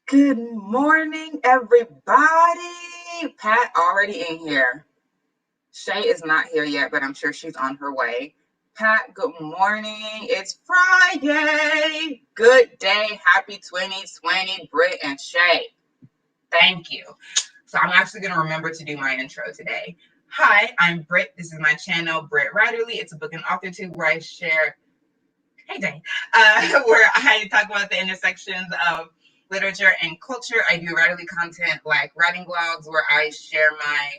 Good morning, everybody. Pat already in here. Shay is not here yet, but I'm sure she's on her way. Pat, good morning. It's Friday. Good day. Happy 2020, Britt and Shay. Thank you. So I'm actually going to remember to do my intro today. Hi, I'm Britt. This is my channel, Britt Writerly. It's a book and author tube where I share where I talk about the intersections of literature and culture. I do writerly content like writing blogs where I share my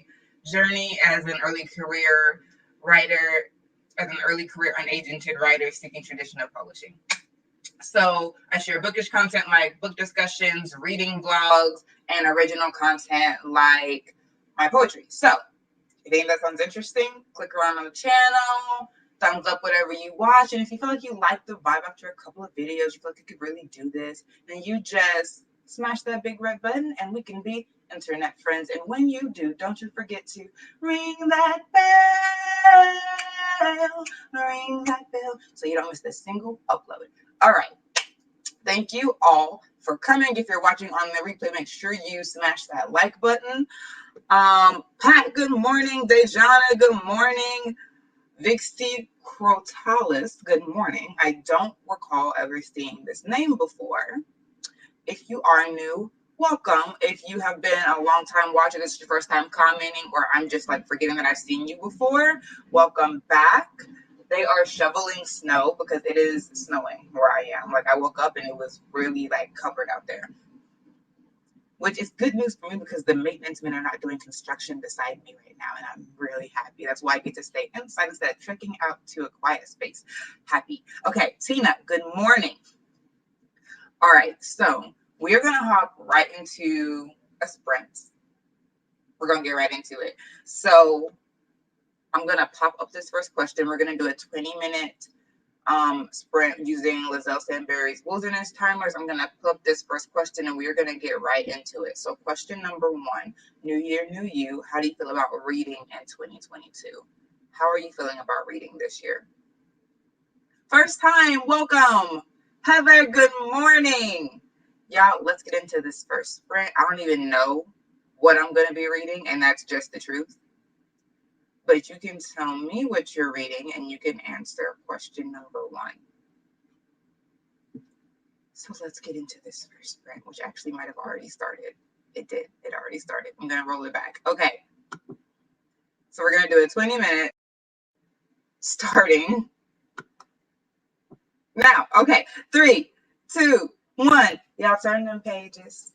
journey as an early career writer, as an early career unagented writer seeking traditional publishing. So I share bookish content like book discussions, reading blogs, and original content like my poetry. So if you think that sounds interesting, click around on the channel, thumbs up whatever you watch. And if you feel like you like the vibe after a couple of videos, you feel like you could really do this, then you just smash that big red button and we can be internet friends. And when you do, don't you forget to ring that bell, so you don't miss a single upload. All right. Thank you all for coming. If you're watching on the replay, make sure you smash that like button. Pat, good morning. Dejana, good morning. Vixie Crotalis, good morning. I don't recall ever seeing this name before. If you are new, welcome. If you have been a long time watcher, this is your first time commenting, or I'm just like forgetting that I've seen you before, welcome back. They are shoveling snow because it is snowing where I am. Like I woke up and it was really like covered out there, which is good news for me because the maintenance men are not doing construction beside me right now, and I'm really happy. That's why I get to stay inside instead of trekking out to a quiet space. Happy. Okay, Tina, good morning. All right, so we're going to hop right into a sprint. We're going to get right into it. So I'm going to pop up this first question. We're going to do a 20-minute sprint using Lizelle Sandberry's wilderness timers. I'm going to put up this first question and we're going to get right into it. So question number 1, new year, new you. How do you feel about reading in 2022? How are you feeling about reading this year? First time, welcome. Heather, good morning. Y'all, let's get into this first sprint. I don't even know what I'm going to be reading, and that's just the truth. But you can tell me what you're reading and you can answer question number 1. So let's get into this first sprint, which actually might have already started. It did. It already started. I'm going to roll it back. Okay. So we're going to do a 20-minute starting now. Okay. 3, 2, 1. Y'all turn them pages.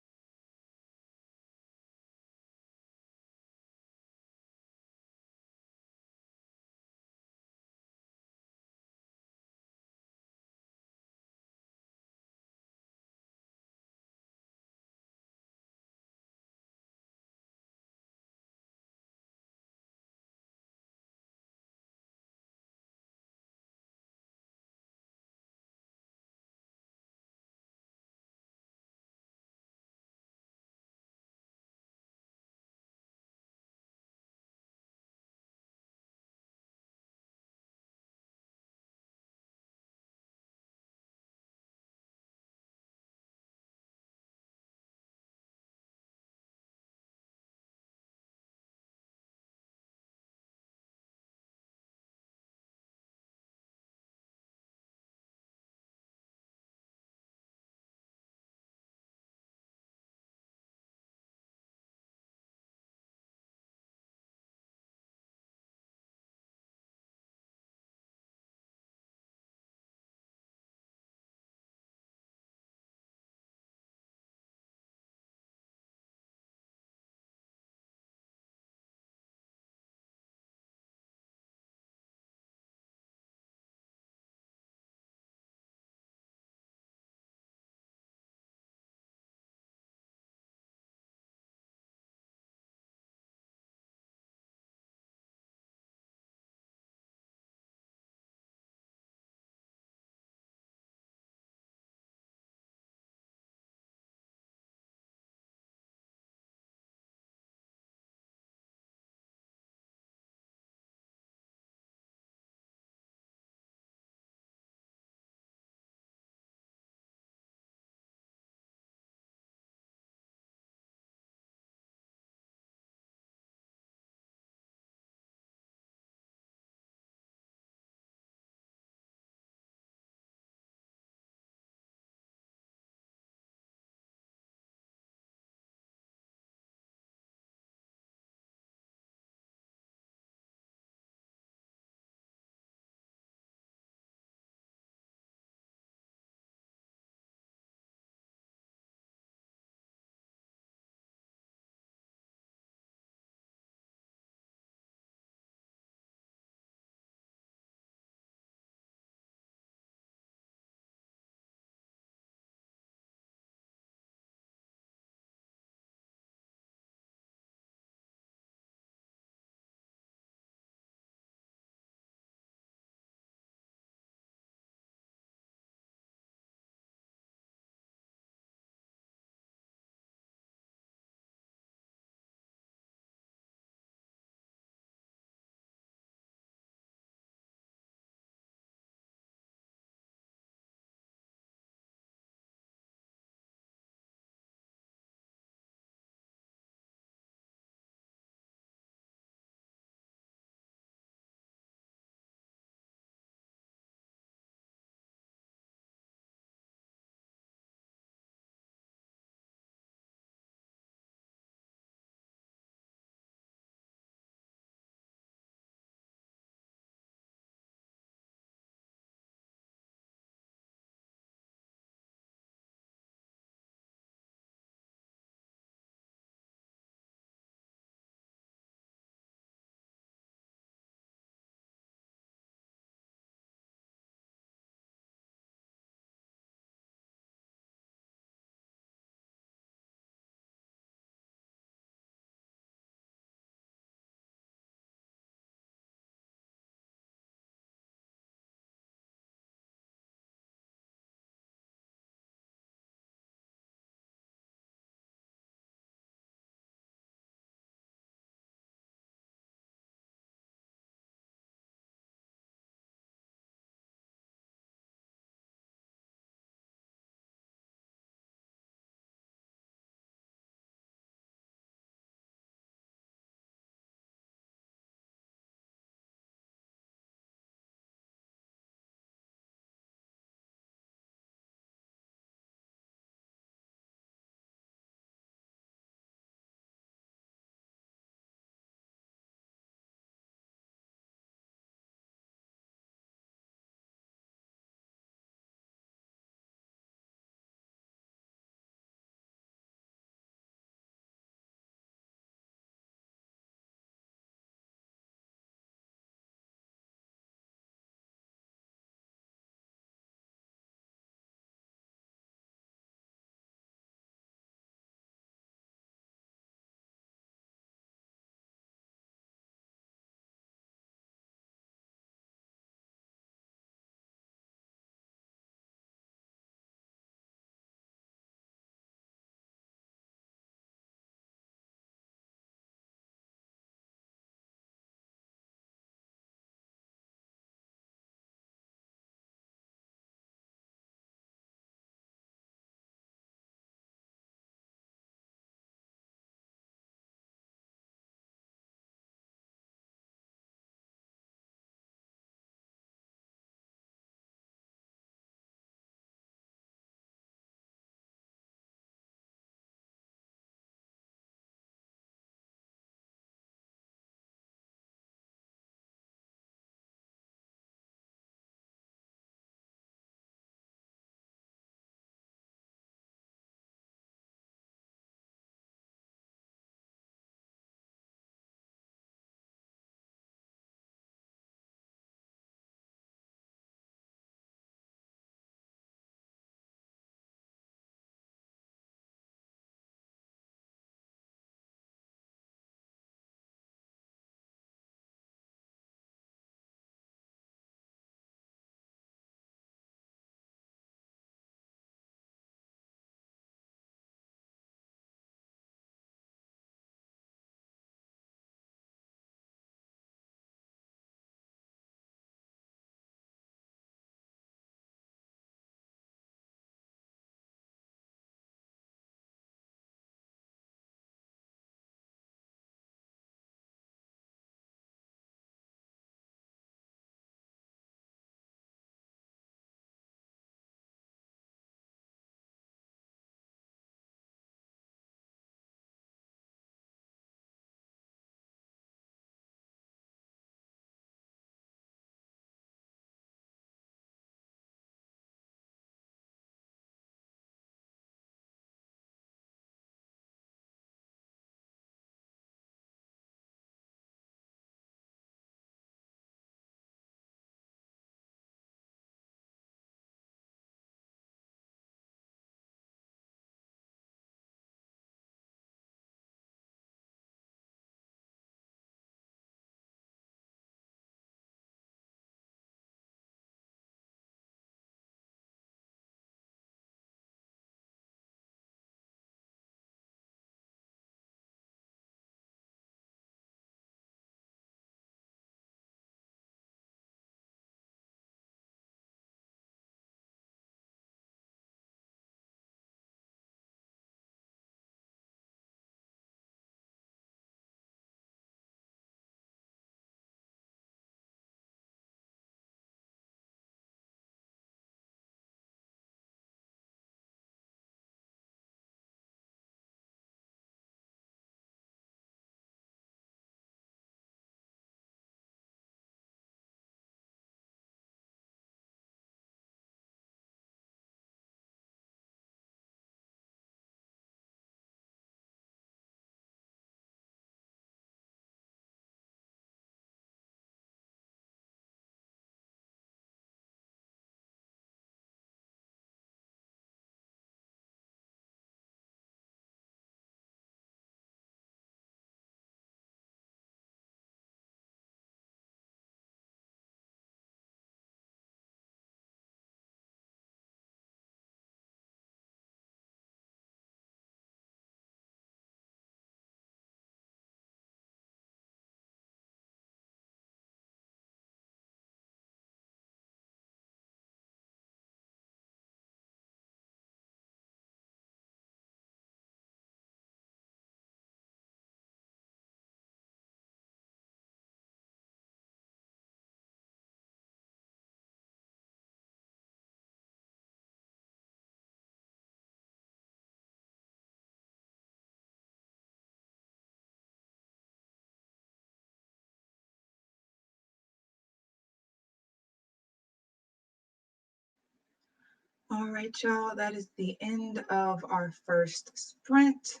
All right, y'all. That is the end of our first sprint.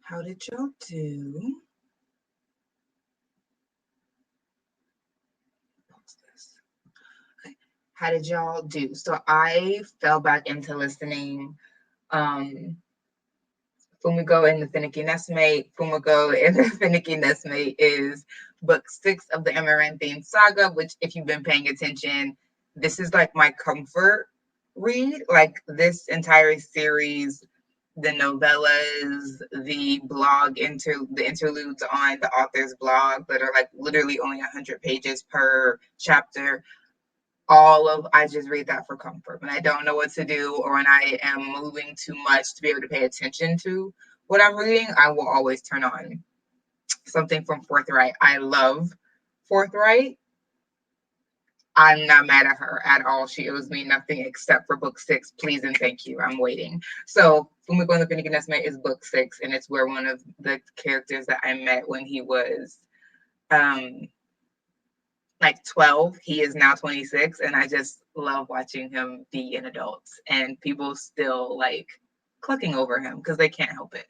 How did y'all do? Okay. How did y'all do? So I fell back into listening. Fumiko and the Finicky Nestmate. Fumiko and the Finicky Nestmate is book 6 of the Amaranthine Saga, which, if you've been paying attention, this is like my comfort read. Like this entire series, the novellas, the the interludes on the author's blog that are like literally only 100 pages per chapter. I just read that for comfort. When I don't know what to do or when I am moving too much to be able to pay attention to what I'm reading, I will always turn on something from Forthright. I love Forthright. I'm not mad at her at all. She owes me nothing except for book 6. Please and thank you. I'm waiting. So Fumiko and the Finicky Nestmate is book 6, and it's where one of the characters that I met when he was like 12, he is now 26, and I just love watching him be an adult and people still like clucking over him because they can't help it.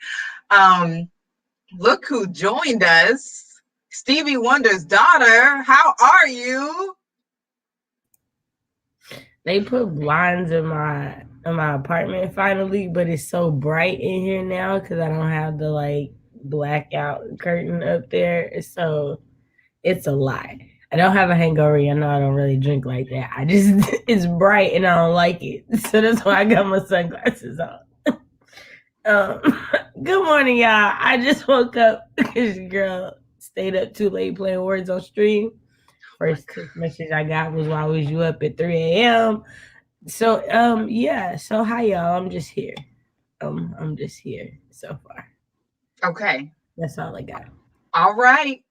Look who joined us. Stevie Wonder's daughter. How are you? They put blinds in my apartment finally, but it's so bright in here now because I don't have the like blackout curtain up there. So it's a lot. I don't have a hangover. I know I don't really drink like that. I just it's bright and I don't like it. So that's why I got my sunglasses on. Good morning, y'all. I just woke up because your girl stayed up too late playing Words on stream. First text message I got was why was you up at 3 a.m. So yeah. So hi y'all. I'm just here. I'm just here so far. Okay. That's all I got. All right.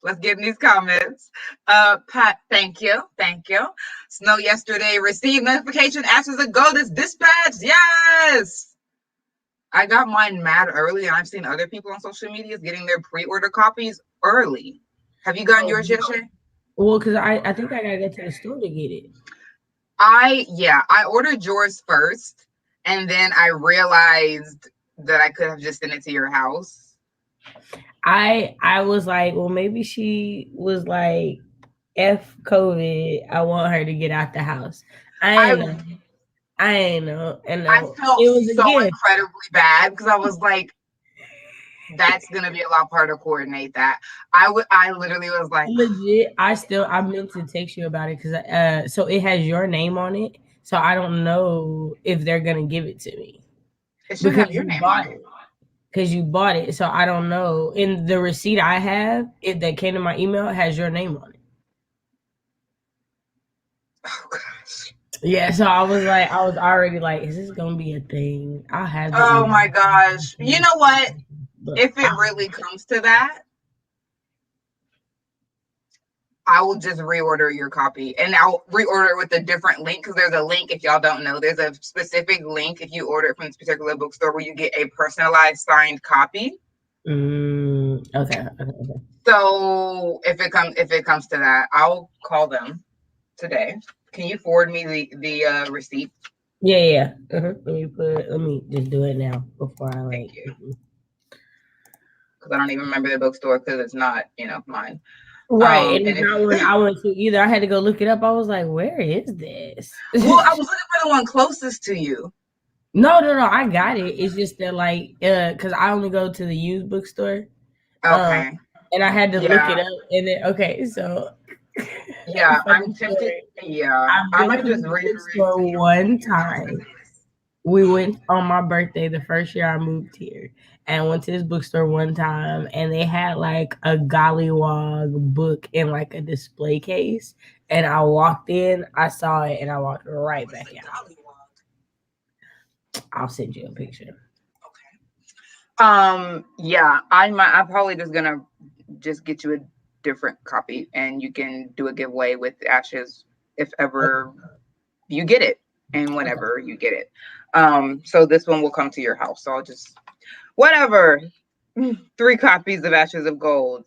Let's get in these comments. Pat, thank you. Thank you. Snow yesterday received notification Ashes of Gold is dispatched. Yes. I got mine mad early, and I've seen other people on social media getting their pre-order copies early. Have you gotten yours yet, Shay? Well, because I think I gotta go to the store to get it. I ordered yours first, and then I realized that I could have just sent it to your house. I was like, well, maybe she was like, F COVID. I want her to get out the house. I ain't know. And I felt it was a so gift. incredibly bad because I was like, that's gonna be a lot harder to coordinate that. I literally was like, Legit. I meant to text you about it because so it has your name on it. So I don't know if they're gonna give it to me. it should have your name on it. Because you bought it. So I don't know. In the receipt I have, it that came to my email has your name on it. Oh gosh. Yeah, so I was already like, is this gonna be a thing? I'll have the Oh email. my gosh. You know what? If it really comes to that, I will just reorder your copy, and I'll reorder it with a different link because there's a link, if y'all don't know, there's a specific link if you order it from this particular bookstore where you get a personalized signed copy. Okay. So if it comes to that, I'll call them today. Can you forward me the receipt? Yeah. Let me just do it now before I like. Because I don't even remember the bookstore because it's not mine. Right, and it's not one I went to either. I had to go look it up. I was like, where is this? Well, I was looking for the one closest to you. No, I got it. It's just that like because I only go to the used bookstore. Okay. And I had to look it up and then okay, so yeah, I'm tempted. Yeah. I might just read it one time. We went on my birthday the first year I moved here and went to this bookstore one time and they had like a gollywog book in like a display case and I walked in, I saw it and I walked right back out. I'll send you a picture. Okay. Yeah, I'm probably just gonna get you a different copy and you can do a giveaway with Ashes if ever you get it and whenever you get it. So this one will come to your house. So I'll just whatever. 3 copies of Ashes of Gold.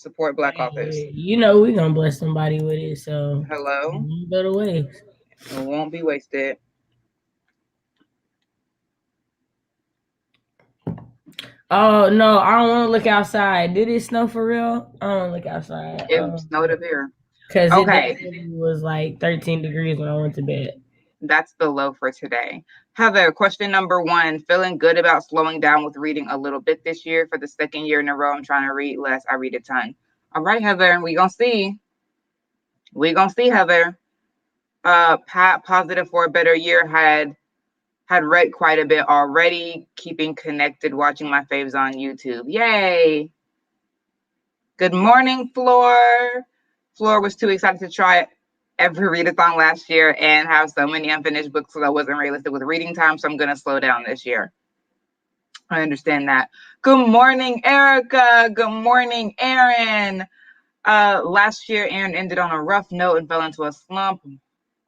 Support Black authors. You know we're gonna bless somebody with it, so Hello. go to waste. It won't be wasted. Oh no, I don't want to look outside. Did it snow for real? I don't want to look outside. It snowed up here. Because Okay. it was like 13 degrees when I went to bed. That's the low for today. Heather, question number 1. Feeling good about slowing down with reading a little bit this year. For the second year in a row, I'm trying to read less. I read a ton. All right, Heather, we gonna see. We gonna see, Heather. Pat, positive for a better year, had read quite a bit already. Keeping connected, watching my faves on YouTube. Yay! Good morning, Floor. Floor was too excited to try every readathon last year and have so many unfinished books, so that wasn't realistic with reading time, so I'm going to slow down this year. I understand that. Good morning, Erica. Good morning, Aaron. Last year, Aaron ended on a rough note and fell into a slump.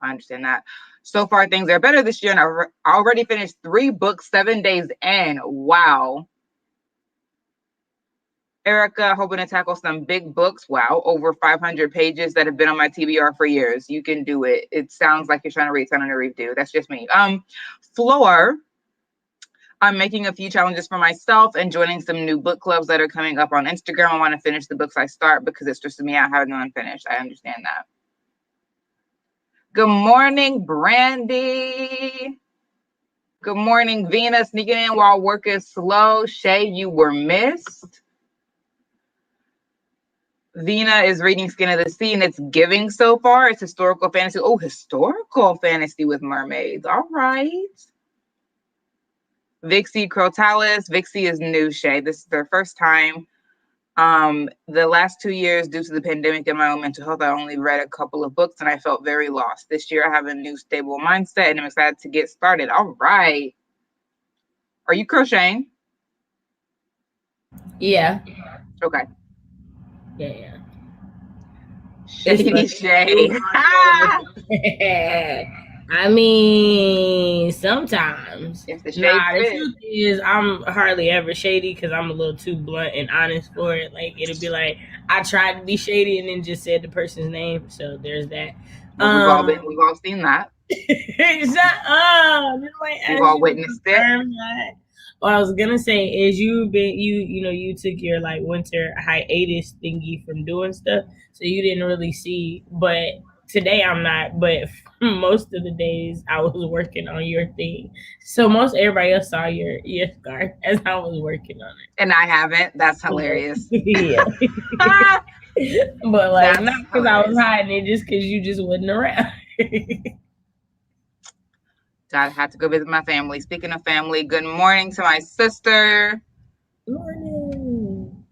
I understand that. So far, things are better this year, and I already finished 3 books 7 days in. Wow. Erica, hoping to tackle some big books. Wow, over 500 pages that have been on my TBR for years. You can do it. It sounds like you're trying to read something to read, dude. That's just me. Floor, I'm making a few challenges for myself and joining some new book clubs that are coming up on Instagram. I want to finish the books I start because it stresses me out having them unfinished. I understand that. Good morning, Brandy. Good morning, Vina. Sneaking in while work is slow. Shay, you were missed. Vina is reading Skin of the Sea, and it's giving so far. It's historical fantasy. Oh, historical fantasy with mermaids. All right. Vixie Crotalis. Vixie is new, Shay. This is their first time. The last 2 years, due to the pandemic and my own mental health, I only read a couple of books, and I felt very lost. This year, I have a new stable mindset, and I'm excited to get started. All right. Are you crocheting? Yeah. Okay. Yeah. Shady Shay. I mean, sometimes. If the shade the truth is, I'm hardly ever shady because I'm a little too blunt and honest for it. Like, it'll be like, I tried to be shady and then just said the person's name. So there's that. Well, we've all seen that. We've all witnessed it. What I was gonna say is you took your like winter hiatus thingy from doing stuff, so you didn't really see. But today I'm not. But most of the days I was working on your thing, so most everybody else saw your scarf as I was working on it, and I haven't. That's hilarious. Yeah. But like, that's not because I was hiding it, just because you just wasn't around. I had to go visit my family. Speaking of family, good morning to my sister. Good morning.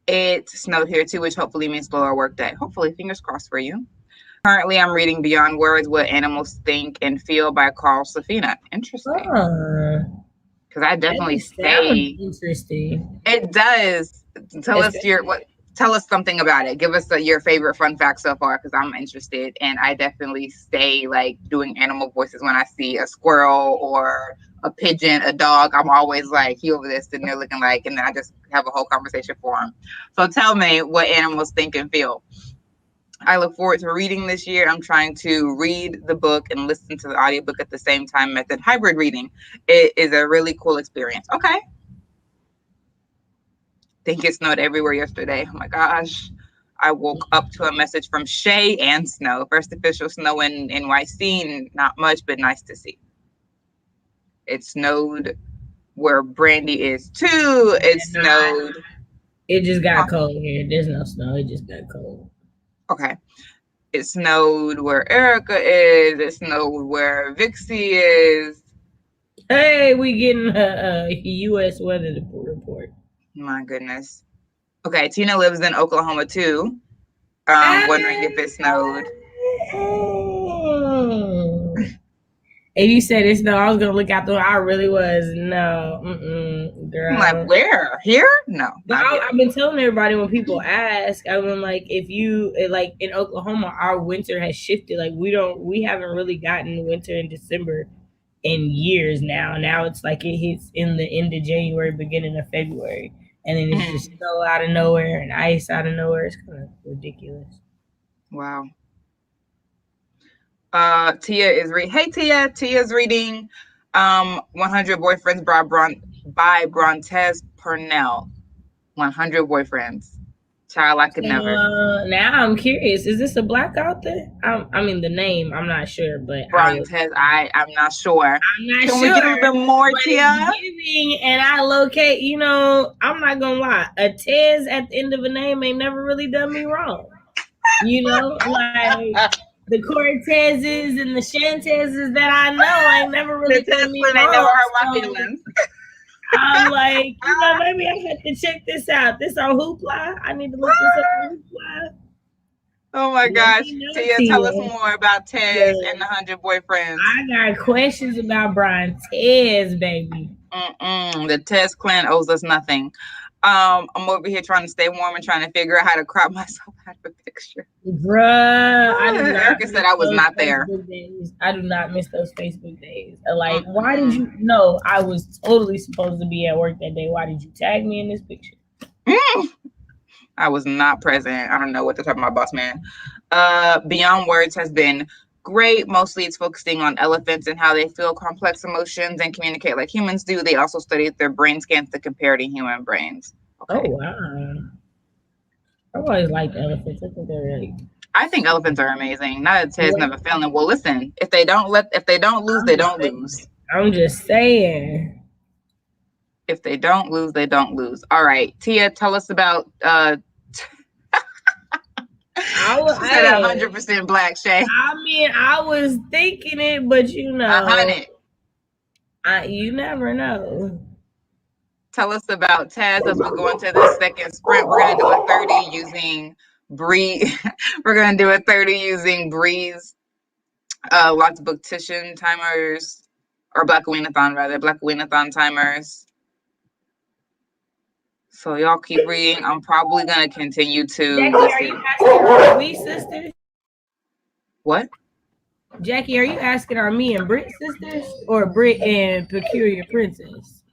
It snowed here too, which hopefully means slower work day. Hopefully, fingers crossed for you. Currently, I'm reading Beyond Words, What Animals Think and Feel by Carl Safina. Interesting. Because I definitely stay. Interesting. It does. Tell us something about it. Give us your favorite fun fact so far, because I'm interested, and I definitely stay like doing animal voices when I see a squirrel or a pigeon, a dog. I'm always like, he over there sitting there looking like, and then I just have a whole conversation for him. So tell me what animals think and feel. I look forward to reading this year. I'm trying to read the book and listen to the audiobook at the same time. Method hybrid reading. It is a really cool experience. Okay. Think it snowed everywhere yesterday. Oh my gosh. I woke up to a message from Shay and snow. First official snow in NYC. Not much, but nice to see. It snowed where Brandy is too. It snowed. It just got cold here. There's no snow. It just got cold. Okay. It snowed where Erica is. It snowed where Vixie is. Hey, we getting a U.S. weather report. My goodness. Okay, Tina lives in Oklahoma too. Wondering if it snowed. And you said it snowed. I was gonna look out the. I really was. No, girl. I'm like, where? Here? No. I've been telling everybody when people ask. I've been like, if you like in Oklahoma, our winter has shifted. Like we haven't really gotten winter in December in years now. Now it's like it hits in the end of January, beginning of February. and then it's just snow out of nowhere and ice out of nowhere. It's kind of ridiculous. Wow. Tia is reading. Hey, Tia. Tia's reading 100 Boyfriends by Brontez Purnell. 100 Boyfriends. Child, I could never. Now I'm curious. Is this a black author? I mean, the name I'm not sure, but Brontez, I'm not sure. I'm not Can sure. we get a little bit more, But Tia? it's giving, and I locate. You know, I'm not gonna lie. A Tez at the end of a name ain't never really done me wrong. You know, like the Cortezes and the Shantezes that I know ain't never really done me wrong. Ain't never hurt my feelings. I'm like, you know, maybe I have to check this out. This on Hoopla. I need to look this up on Hoopla. Oh my gosh. Tia, tell us more about Tez and the 100 Boyfriends. I got questions about Brian Tez, baby. The Tez clan owes us nothing. I'm over here trying to stay warm and trying to figure out how to crop myself out of a picture. Bruh, Erica said I was not there. Days. I do not miss those Facebook days. Like, why did you know I was totally supposed to be at work that day? Why did you tag me in this picture? I was not present. I don't know what to talk about, boss man. Beyond Words has been great. Mostly it's focusing on elephants and how they feel complex emotions and communicate like humans do. They also studied their brain scans to compare to human brains. Okay. Oh, wow. I've always liked elephants. I think they're really... I think elephants are amazing. Not that Ted's never failing. Well, listen, if they don't lose, they don't lose. I'm just saying. If they don't lose, they don't lose. All right, Tia, tell us about I said 100% black, Shay. I mean, I was thinking it, but you know, 100. You never know. Tell us about Taz as we go into the second sprint. We're gonna do a 30 using Bree. We're gonna do a 30 using Bree's Lockbooktition timers, or Black Weenathon rather, Black Weenathon timers. So y'all keep reading. I'm probably gonna continue to. Jackie, are you asking are we sisters? What? Jackie, are you asking are me and Britt sisters or Britt and Peculiar Princess?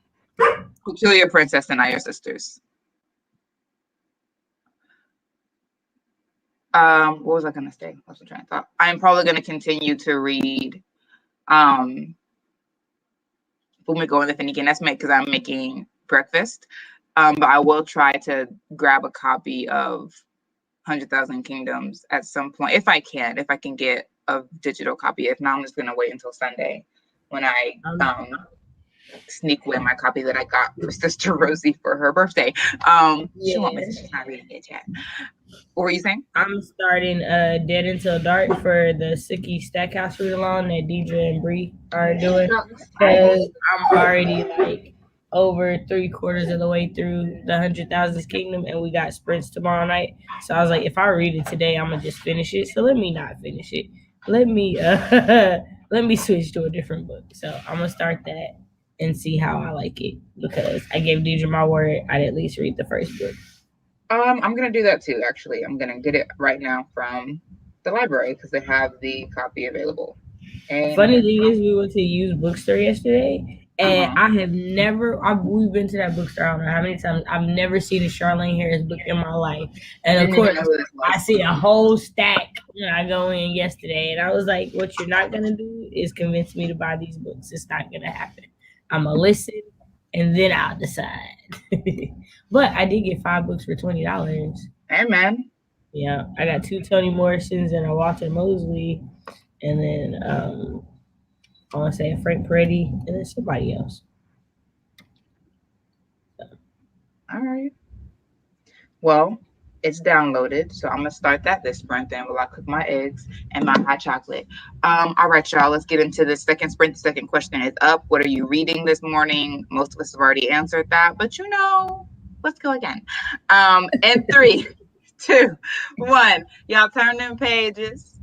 Peculiar Princess and I are sisters. What was I gonna say? I was trying to thought. I'm probably gonna continue to read Fumiko and the Finnegan Estimate because I'm making breakfast. But I will try to grab a copy of 100,000 Kingdoms at some point if I can get a digital copy. If not, I'm just gonna wait until Sunday when I sneak away my copy that I got for Sister Rosie for her birthday. She won't miss it. She's not reading it yet. What were you saying? I'm starting Dead Until Dark for the Suki Stackhouse read along that Deidre and Bree are doing. Because I'm already like over 3/4 of the way through the 100,000 Kingdom, and we got sprints tomorrow night. So I was like, if I read it today, I'm gonna just finish it. So let me not finish it. Let me let me switch to a different book. So I'm gonna start that and see how I like it because I gave Deidre my word I'd at least read the first book. I'm gonna do that too. Actually, I'm gonna get it right now from the library because they have the copy available. And funny thing is, we went to a used bookstore yesterday, and we've been to that bookstore I don't know how many times. I've never seen a Charlene Harris book in my life, and of course, I see a whole stack when I go in yesterday, and I was like, "What you're not gonna do is convince me to buy these books. It's not gonna happen. I'm gonna listen, and then I'll decide." But I did get 5 books for $20. Hey man. Yeah, I got 2 Toni Morrisons and a Walter Mosley, and then I want to say a Frank Peretti, and then somebody else. So. All right. Well, it's downloaded, so I'm gonna start that this sprint then while I cook my eggs and my hot chocolate. All right, y'all, let's get into the second sprint. The second question is up. What are you reading this morning? Most of us have already answered that, but let's go again. And 3, 2, 1. Y'all turn them pages.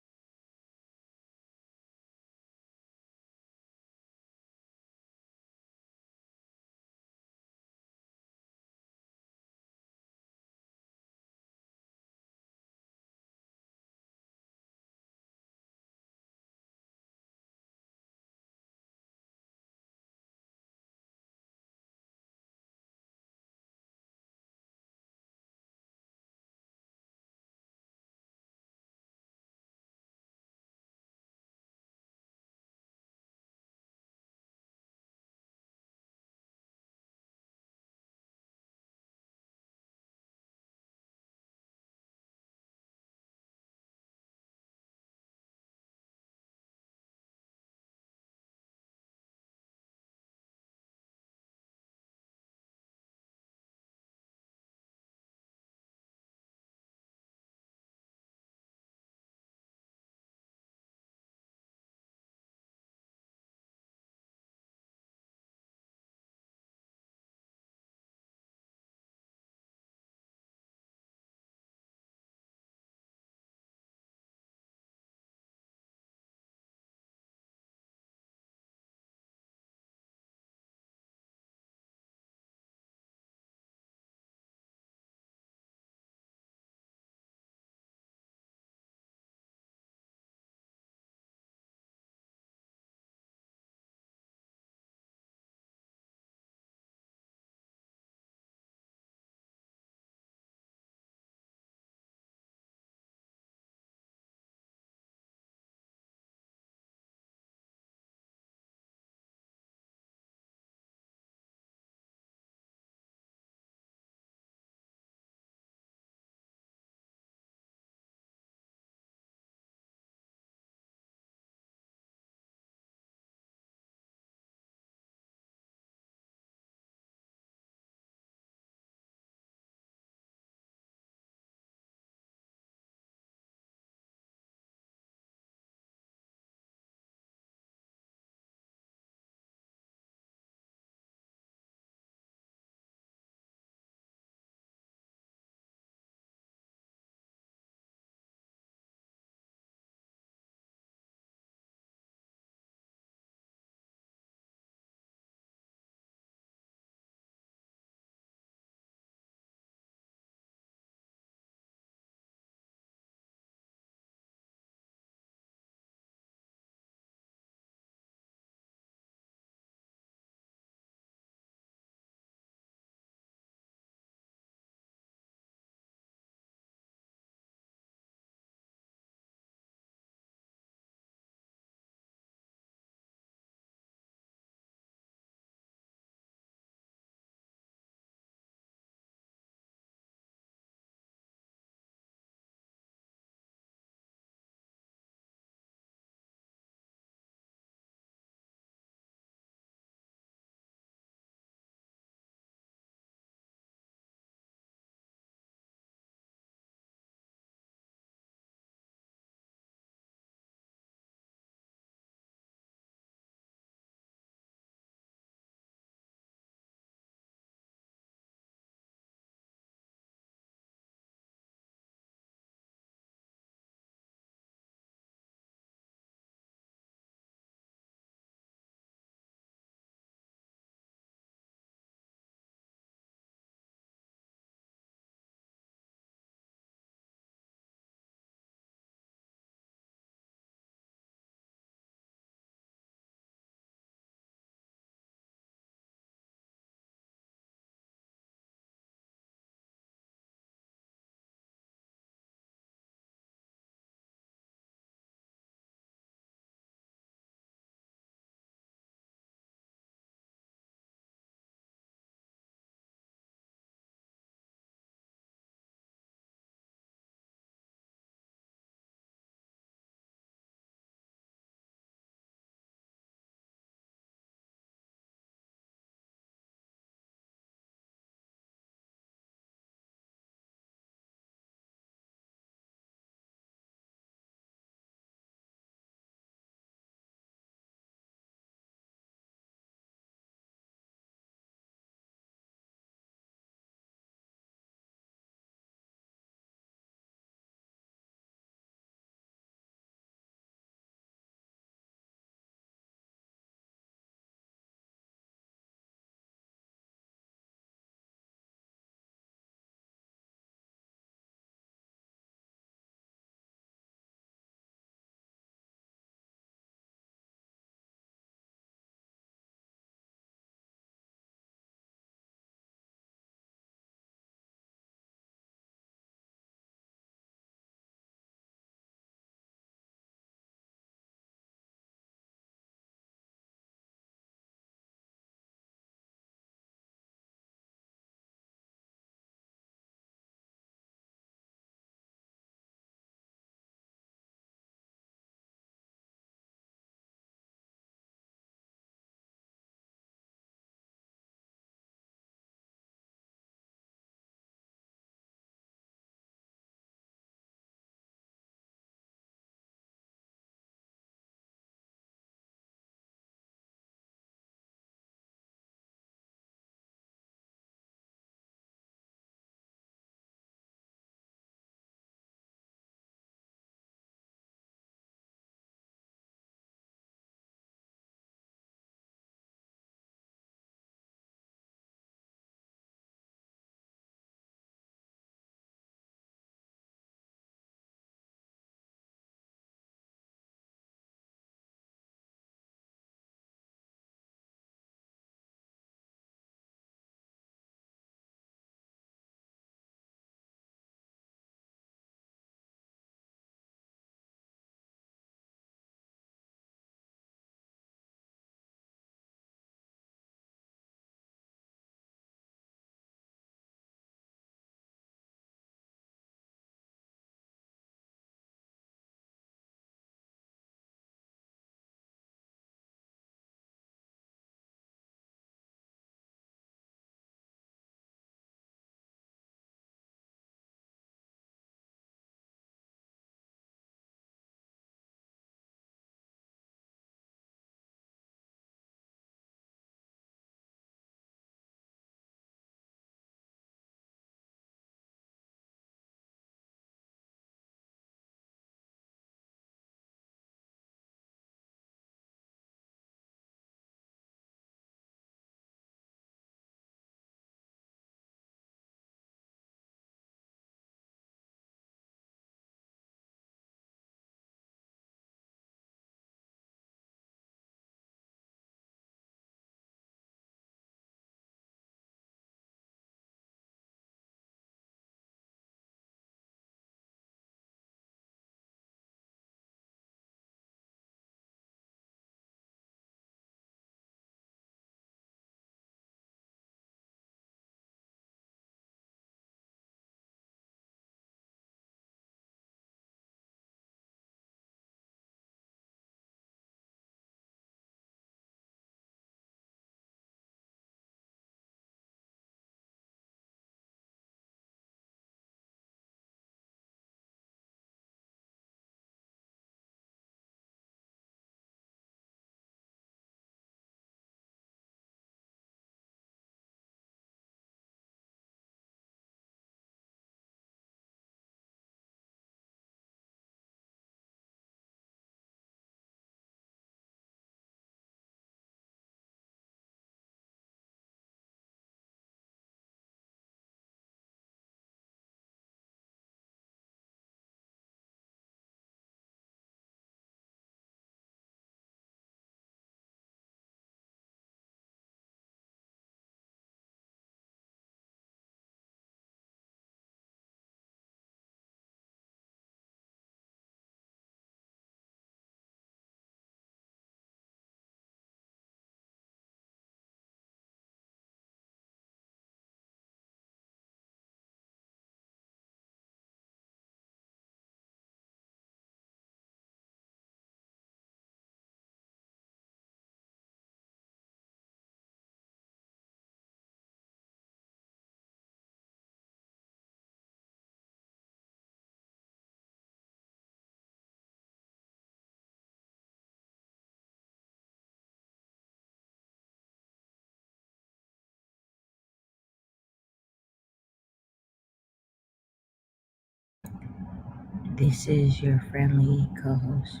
This is your friendly co-host,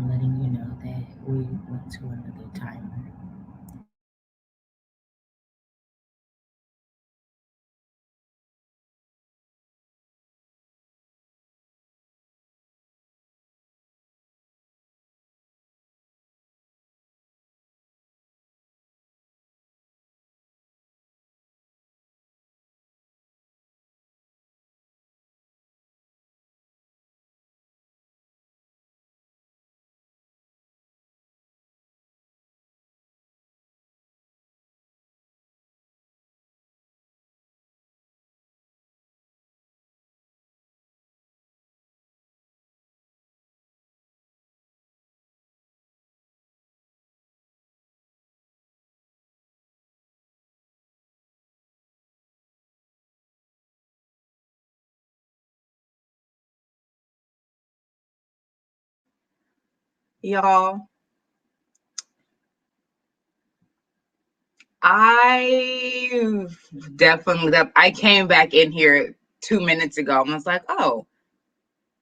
letting you know that we went to another timer. Y'all, I I came back in here 2 minutes ago and was like, oh,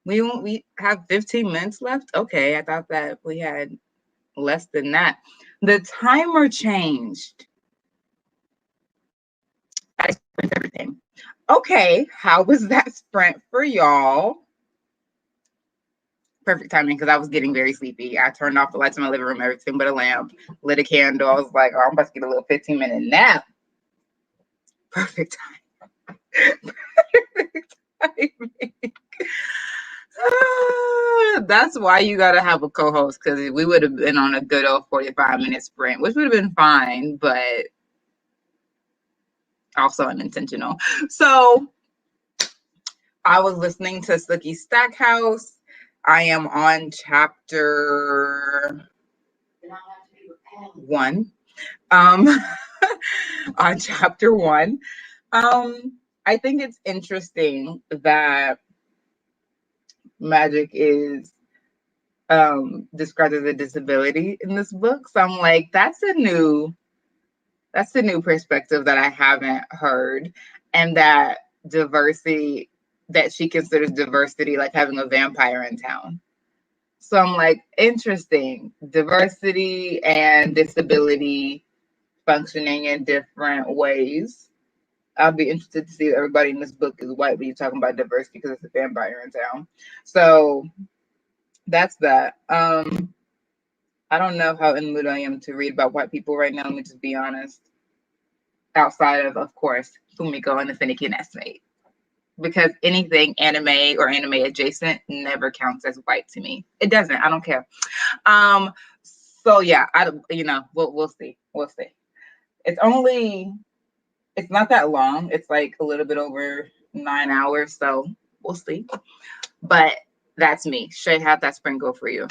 we have 15 minutes left. Okay, I thought that we had less than that. The timer changed. I spent everything. Okay, how was that sprint for y'all? Perfect timing because I was getting very sleepy. I turned off the lights in my living room, everything but a lamp, lit a candle. I was like, oh, I'm about to get a little 15-minute nap. Perfect time. Perfect timing. That's why you got to have a co-host, because we would have been on a good old 45-minute sprint, which would have been fine, but also unintentional. So I was listening to Sookie Stackhouse. I am on chapter 1. On chapter 1. I think it's interesting that magic is described as a disability in this book. So I'm like, that's a new perspective that I haven't heard. And that diversity, that she considers diversity like having a vampire in town. So I'm like, interesting. Diversity and disability functioning in different ways. I'll be interested to see that everybody in this book is white, but you're talking about diversity because it's a vampire in town. So that's that. I don't know how in the mood I am to read about white people right now. Let me just be honest. Outside of course, Fumiko and the Finicky Nestmate. Because anything anime or anime adjacent never counts as white to me. It doesn't. I don't care. So yeah, we'll see. We'll see. It's not that long. It's like a little bit over 9 hours. So we'll see. But that's me. Shay, how'd that spring go for you?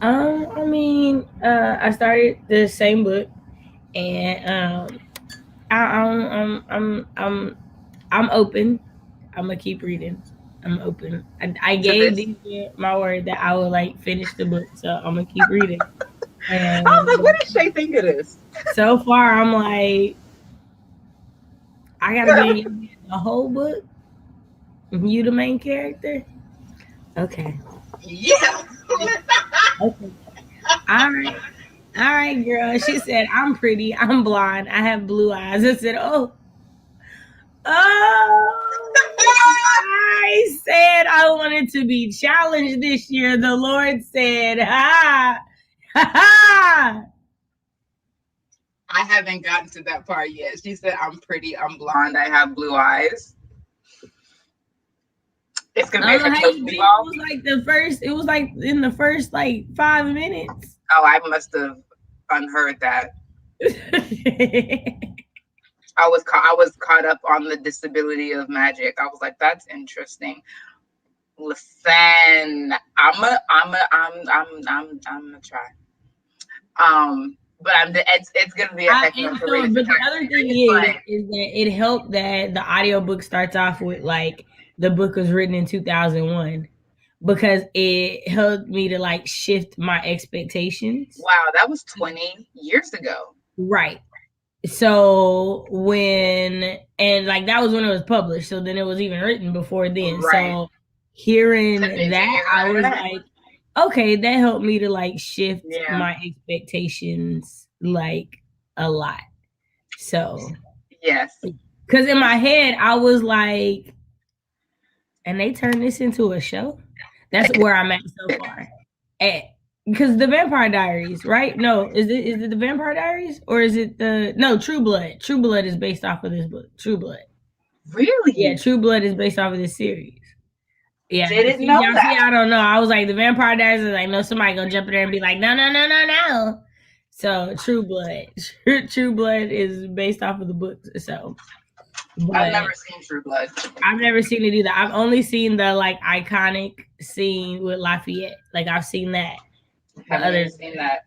I mean, I started the same book, and I'm open. I'm gonna keep reading. I'm open. I To gave this? DJ my word that I would like finish the book, so I'm gonna keep reading. I was like, what And does Shay think of this? so far, I'm like, I gotta be in your head the whole book. You the main character. Okay. Yeah. Okay. All right. All right, girl. She said, I'm pretty. I'm blonde. I have blue eyes. I said, oh, I said I wanted to be challenged this year. The Lord said, ha, ha, ha. I haven't gotten to that part yet. She said, I'm pretty, I'm blonde, I have blue eyes. It's I gonna be don't a know how toast you me did. ball. It was like in the first like 5 minutes. Oh, I must have unheard that. I was caught up on the disability of magic. I was like, that's interesting. Listen, I'm gonna try. But it's gonna be a heck of a read. It's a But the time other thing period, but is that it helped that the audiobook starts off with like the book was written in 2001 because it helped me to like shift my expectations. wow, that was 20 years ago. Right. So like that was when it was published. So then it was even written before then. Right. So hearing 15 that, years I later was than that. like, okay, that helped me to like shift Yeah. my expectations like a lot. So Yes. because in my head, I was like, and they turned this into a show. That's where I'm at so far. Because the Vampire Diaries, right? No, is it the Vampire Diaries or is it the no True Blood? True Blood is based off of this book. True Blood. Really? Yeah, True Blood is based off of this series. Yeah, Didn't see, know y'all see, that. I don't know. I was like, the Vampire Diaries is like, no, somebody gonna jump in there and be like, no, no, no, no, no. So True Blood, True Blood is based off of the books. So, I've but never seen True Blood. I've never seen it either. I've only seen the like iconic scene with Lafayette. Like I've seen that. But Haven't other even seen that.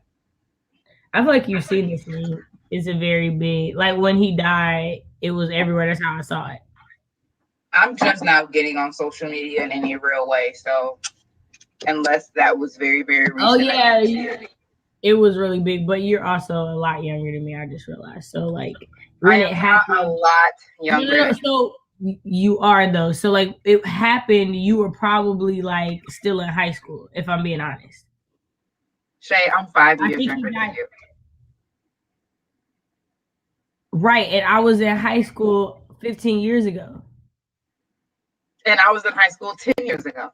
I feel like you've seen this scene. It's a very big like when he died, it was everywhere. That's how I saw it. I'm just not getting on social media in any real way. So unless that was very, very recent. Oh yeah, it was really big. But you're also a lot younger than me. I just realized. So like when I it am happened, not a lot younger. no. So you are though. So like it happened, you were probably like still in high school. If I'm being honest. Shay, I'm 5 I years think he younger than died. you. Right, and I was in high school 15 years ago. And I was in high school 10 years ago.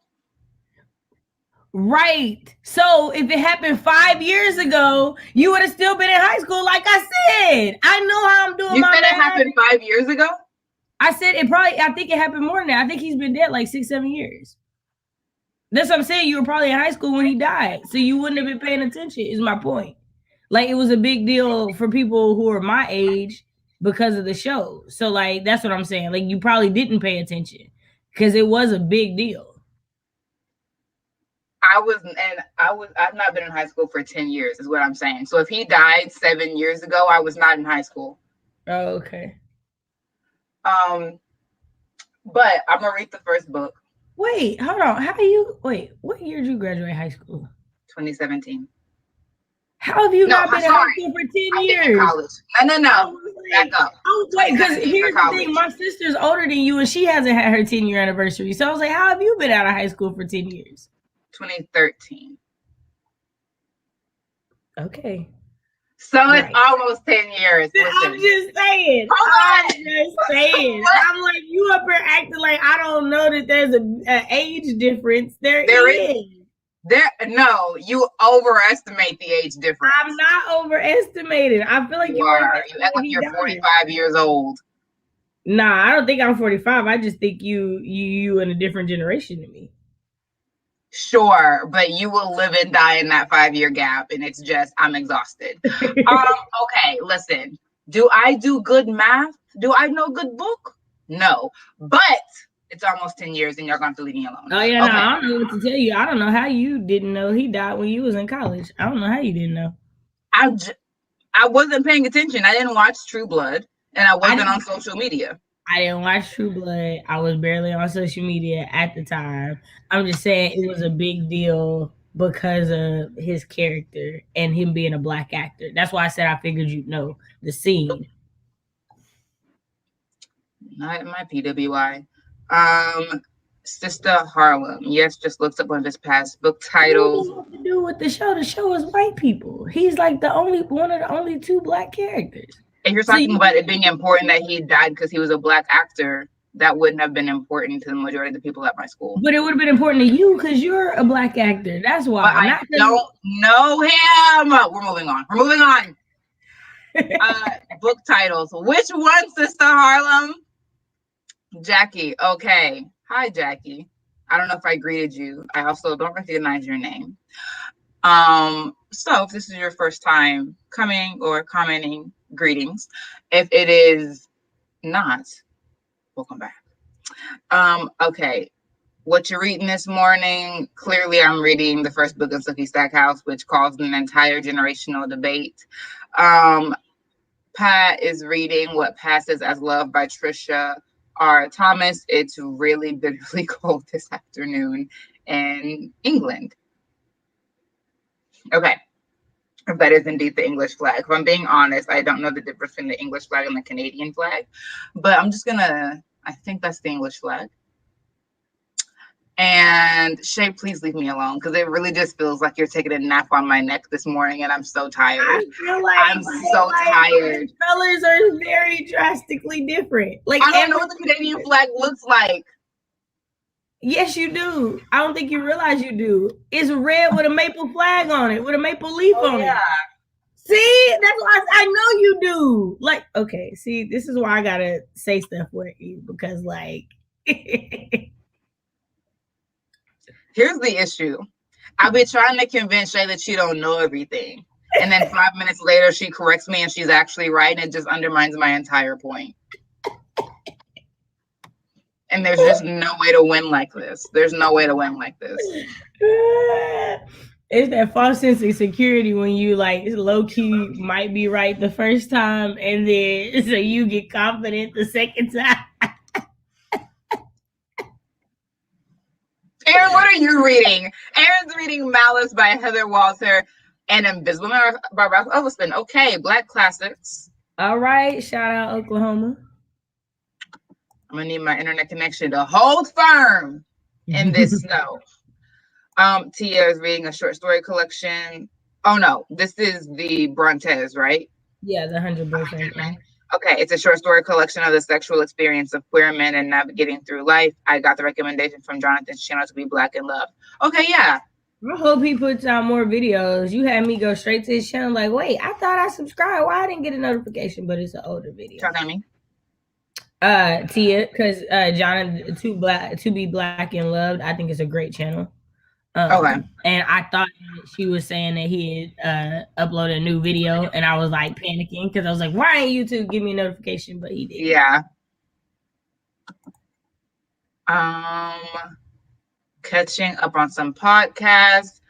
Right. So if it happened 5 years ago, you would have still been in high school. Like I said, I know how I'm doing You my said it math. happened 5 years ago? I said it probably, I think it happened more than that. I think he's been dead like 6, 7 years. That's what I'm saying. You were probably in high school when he died. So you wouldn't have been paying attention, is my point. Like it was a big deal for people who are my age because of the show. So like that's what I'm saying. Like you probably didn't pay attention because it was a big deal. I've not been in high school for 10 years, is what I'm saying. So if he died 7 years ago, I was not in high school. Oh, okay. But I'm gonna read the first book. Wait, hold on. What year did you graduate high school? 2017. How have you No, not been in high school for 10 I think in years? college. No. Back up. Wait, because 2017 here's for the thing. college. My sister's older than you and she hasn't had her 10-year anniversary. So I was like, how have you been out of high school for 10 years? 2013. Okay. So it's almost 10 years. I'm just saying. I'm like, you up here acting like I don't know that there's an age difference. There is. No, you overestimate the age difference. I'm not overestimating. I feel like you are. You act like you're 45 years old. Nah, I don't think I'm 45. I just think you in a different generation than me. Sure, but you will live and die in that 5-year gap, and it's just I'm exhausted. Okay, listen. Do I do good math? Do I know good book? No, but it's almost 10 years, and you're going to leave me alone. Oh yeah, okay. No, I don't know what to tell you. I don't know how you didn't know he died when you was in college. I don't know how you didn't know. I wasn't paying attention. I didn't watch True Blood, and I wasn't on social media. I didn't watch True Blood. I was barely on social media at the time. I'm just saying it was a big deal because of his character and him being a black actor. That's why I said I figured you'd know the scene. Not my PWI. Sister Harlem. Yes, just looked up one of his past book titles. What to do with the show? The show is white people. He's like one of the only 2 black characters. And you're talking about it being important that he died because he was a black actor. That wouldn't have been important to the majority of the people at my school. But it would have been important to you because you're a black actor. That's why. But I don't know him. We're moving on. Book titles. Which one, Sister Harlem? Jackie. Okay. Hi, Jackie. I don't know if I greeted you. I also don't recognize your name. So if this is your first time coming or commenting, greetings. If it is not, welcome back. Okay. What you're reading this morning, clearly I'm reading the first book of Sookie Stackhouse, which caused an entire generational debate. Pat is reading What Passes as Love by Trisha R. Thomas. It's really bitterly cold this afternoon in England. Okay. That is indeed the English flag. If I'm being honest, I don't know the difference between the English flag and the Canadian flag, but I'm just gonna, I think that's the English flag. And Shay, please leave me alone because it really just feels like you're taking a nap on my neck this morning, and I'm so tired. I feel like I'm so tired. The colors are very drastically different. Like I don't know what the Canadian flag looks like. Yes, you do. I don't think you realize you do. It's red with a maple flag on it, with a maple leaf on it. See, that's why I know you do. Like, okay, see, this is why I gotta say stuff with you because, like, here's the issue. I've been trying to convince Shay that she don't know everything, and then 5 minutes later, she corrects me and she's actually right, and it just undermines my entire point. And there's just no way to win like this. There's no way to win like this. It's that false sense of security when you like low key might be right the first time, and then so you get confident the second time. Aaron, what are you reading? Aaron's reading Malice by Heather Walter and Invisible Man by Ralph Elliston. Okay, Black classics. All right, shout out Oklahoma. I'm gonna need my internet connection to hold firm in this snow. Tia is reading a short story collection. Oh no, this is the Brontes, right? Yeah, the 100 Boyfriend. Okay, it's a short story collection of the sexual experience of queer men and navigating through life. I got the recommendation from Jonathan's channel to be Black in Love. Okay, yeah. I hope he puts out more videos. You had me go straight to his channel. Like, wait, I thought I subscribed. Why I didn't get a notification? But it's an older video. Talk to me. Tia, because Jonathan to be Black and Loved. I think it's a great channel. Okay. And I thought she was saying that he had uploaded a new video, and I was like panicking because I was like, "Why ain't YouTube give me a notification?" But he did. Yeah. Catching up on some podcasts.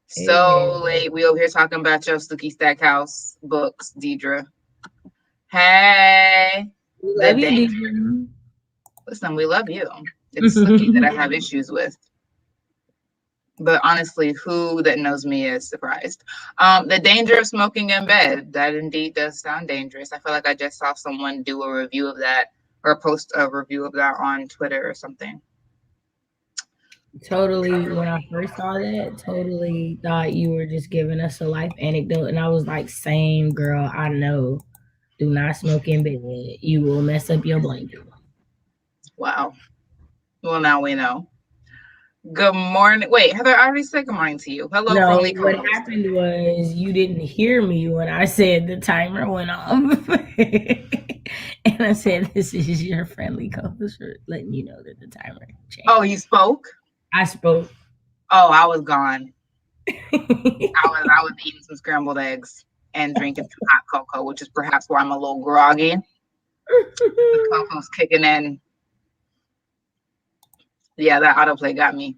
So late. We over here talking about your Snooki Stackhouse books, Deidre. Hey. We love you, Deidre. Listen, we love you. It's Snooki that I have issues with. But honestly, who that knows me is surprised. The danger of smoking in bed. That indeed does sound dangerous. I feel like I just saw someone do a review of that or post a review of that on Twitter or something. Totally. When I first saw that, totally thought you were just giving us a life anecdote. And I was like, same girl, I know. Do not smoke in bed. You will mess up your blanket. Wow. Well, now we know. Good morning. Wait, Heather, I already said good morning to you. Hello, no, friendly what happened was you didn't hear me when I said the timer went off. And I said, this is your friendly co-host for letting you know that the timer changed. Oh, you spoke? I spoke. Oh, I was gone. I was eating some scrambled eggs and drinking some hot cocoa, which is perhaps why I'm a little groggy. The cocoa's kicking in. Yeah, that autoplay got me.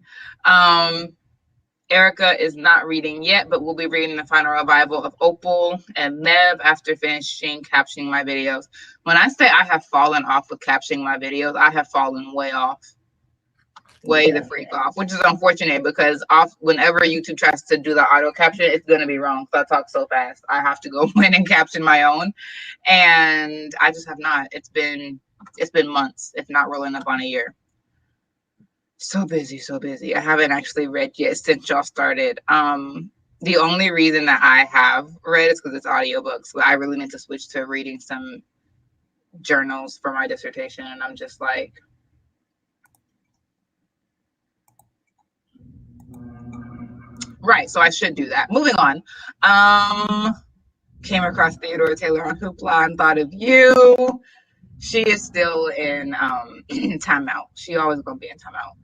Erica is not reading yet, but we'll be reading the final revival of Opal and Nev after finishing captioning my videos. When I say I have fallen off with captioning my videos, I have fallen way off. Way the freak off, which is unfortunate because whenever YouTube tries to do the auto caption, it's going to be wrong because I talk so fast. I have to go in and caption my own. And I just have not. It's been months, if not rolling up on a year. So busy. I haven't actually read yet since y'all started. The only reason that I have read is because it's audiobooks, but I really need to switch to reading some journals for my dissertation. And I'm just like, right. So I should do that. Moving on. Came across Theodore Taylor on Hoopla and thought of you. She is still in timeout. She always gonna be in timeout.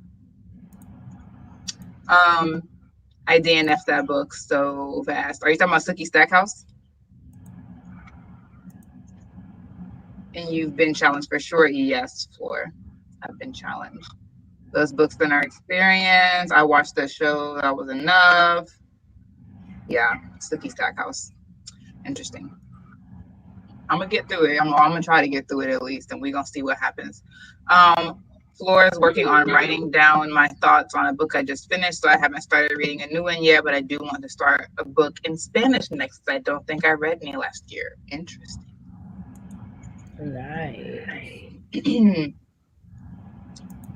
I DNF'd that book so fast. Are you talking about Snooki Stackhouse? And you've been challenged for sure. Yes, Floor. I've been challenged. Those books in our experience. I watched the show. That was enough. Yeah, Snooki Stackhouse. Interesting. I'm gonna get through it. I'm gonna try to get through it at least, and we're gonna see what happens. Floor is working on writing down my thoughts on a book I just finished, so I haven't started reading a new one yet, but I do want to start a book in Spanish next. I don't think I read any last year. Interesting. Nice.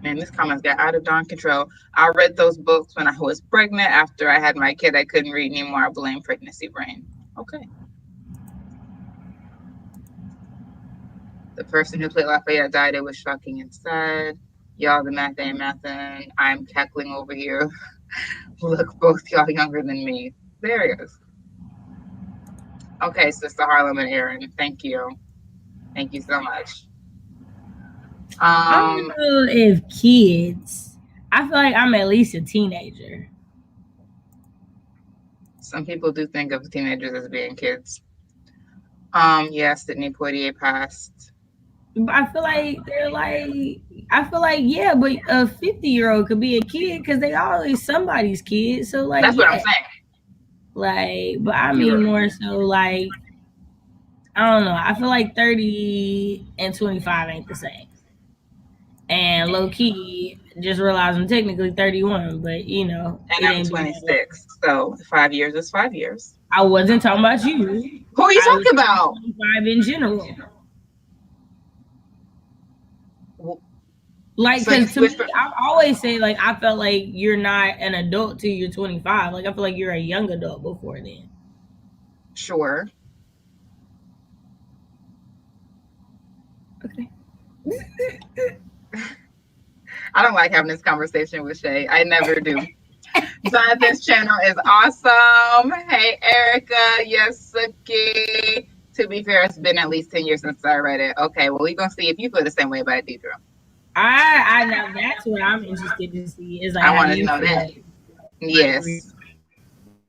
Man, this comments got out of darn control. I read those books when I was pregnant. After I had my kid, I couldn't read anymore. I blame pregnancy brain. Okay. The person who played Lafayette died. It was shocking and sad. Y'all, the math ain't mathin'. I'm cackling over here. Look, both y'all younger than me. There it is. Okay, Sister Harlem and Aaron. Thank you. Thank you so much. I don't know if kids. I feel like I'm at least a teenager. Some people do think of teenagers as being kids. Yeah, Sidney Poitier passed. But I feel like yeah, but a 50-year-old could be a kid because they always somebody's kid. So like that's what I'm saying. Like, but I mean more so like I don't know. I feel like 30 and 25 ain't the same. And low key, just realize I'm technically 31, but you know, and I'm 26. So 5 years is 5 years. I wasn't talking about you. Who are you talking about? 25 in general. Like, because to me, I always say, like, I felt like you're not an adult till you're 25. Like, I feel like you're a young adult before then. Sure. Okay. I don't like having this conversation with Shay. I never do. But this channel is awesome. Hey, Erica. Yes, Suki. To be fair, it's been at least 10 years since I read it. Okay, well, we're going to see if you feel the same way about it, Deidre. I know that's what I'm interested to see. Is like I want to know that. Yes.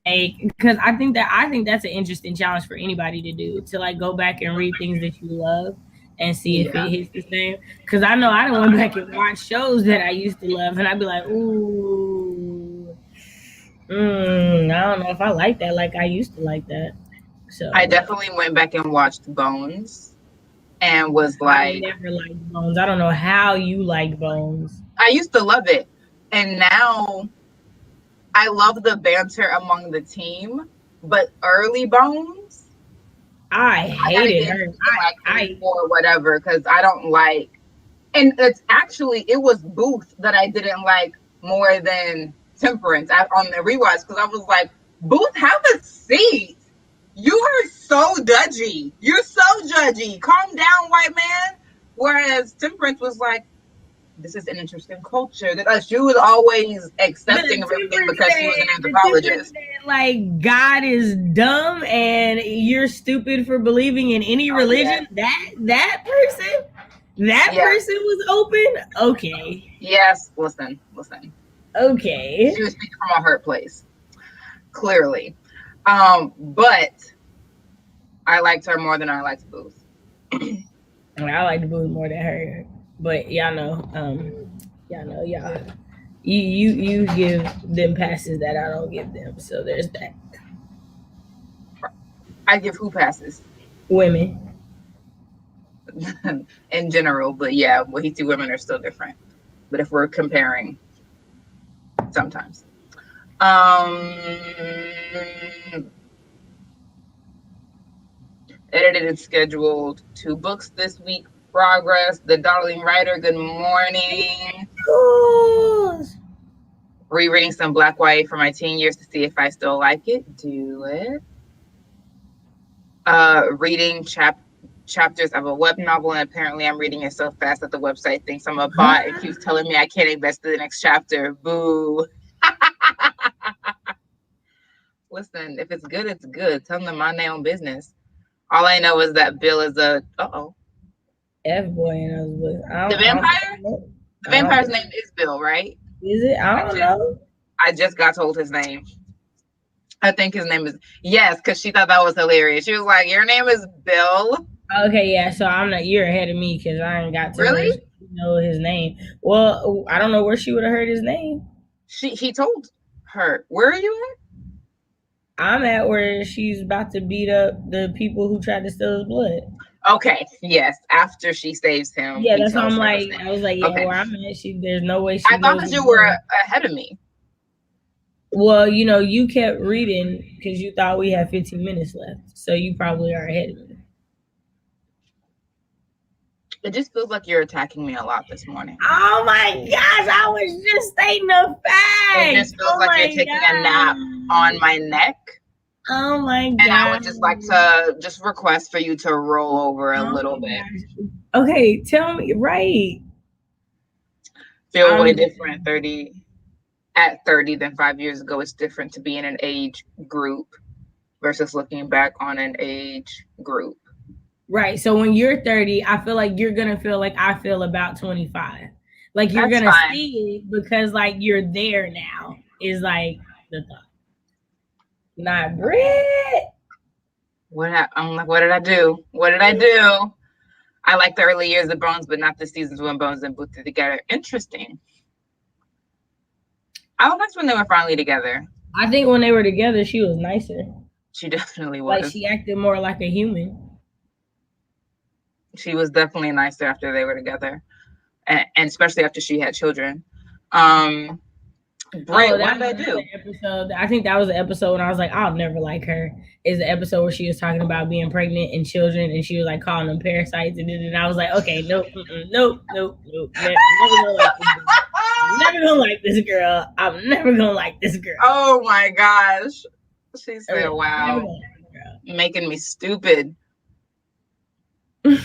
Because I think that's an interesting challenge for anybody to do, to like go back and read things that you love and see if it hits the same. Because I know I don't went back and watch shows that I used to love, and I'd be like, ooh, I don't know if I like that like I used to like that. So I definitely went back and watched Bones and was like, I never liked Bones. I don't know how you liked Bones. I used to love it, and now I love the banter among the team. But early Bones, I hated her. Or whatever, because I don't like. And it's actually, it was Booth that I didn't like more than Temperance on the rewatch, because I was like, Booth, have a seat. You are so judgy. You're so judgy. Calm down, white man. Whereas Temperance was like, this is an interesting culture. That she was always accepting of everything because she was an anthropologist. Like, God is dumb and you're stupid for believing in any religion. Yeah. That person was open. Okay. Yes. Listen. Okay. She was speaking from a hurt place. Clearly. But I liked her more than I liked Booth. I liked Booth more than her. But y'all know, you give them passes that I don't give them. So there's that. I give who passes? Women. In general, but yeah, Wahiti women are still different. But if we're comparing, sometimes. Edited and scheduled 2 books this week. Progress. The Darling Writer. Good morning. Rereading some Black White for my teen years to see if I still like it. Do it. Reading chapters of a web novel, and apparently I'm reading it so fast that the website thinks I'm a bot and keeps telling me I can't invest in the next chapter. Boo. Listen, if it's good, it's good. Tell them to mind their own business. All I know is that Bill is a F-boy in those books. The vampire? The vampire's name is Bill, right? Is it? I don't know. I just got told his name. I think his name is, yes, because she thought that was hilarious. She was like, your name is Bill? Okay, yeah, so you're ahead of me because I ain't got to know his name. Well, I don't know where she would have heard his name. He told her. Where are you at? I'm at where she's about to beat up the people who tried to steal his blood. Okay, yes. After she saves him, Yeah, he that's why I'm tells her to like, stay. I was like, yeah, Okay. where I'm at, there's no way I she thought goes that you were again. ahead of me. Well, you kept reading because you thought we had 15 minutes left, so you probably are ahead of me. It just feels like you're attacking me a lot this morning. Oh my gosh, I was just stating a It fact. just feels Oh like you're my taking a nap god. on my neck. Oh my And I would god. just like to just request for you to roll over a Oh little my bit. gosh. Okay, tell me right. Feel way I'm different at 30 than 5 years ago. It's different to be in an age group versus looking back on an age group. right. So when you're 30, I feel like you're gonna feel like I feel about 25. Like you're That's gonna fine. see it because like you're there now. Is like the thought. Not Britt. I'm like, what did I do? What did I do? I like the early years of Bones, but not the seasons when Bones and Booth are together. Interesting. I liked when they were finally together. I think when they were together, she was nicer. She definitely Like was. she acted more like a human. She was definitely nicer after they were together, and especially after she had children. Oh, Britt, what that did was I another do? episode. I think that was the episode when I was like, I'll never like her. Is the episode where she was talking about being pregnant and children, and she was like calling them parasites, and then I was like, okay, nope, nope, never gonna like this girl. Never gonna like this girl. I'm never gonna like this girl. Oh my gosh. She said, Never wow, gonna like this making me stupid. girl.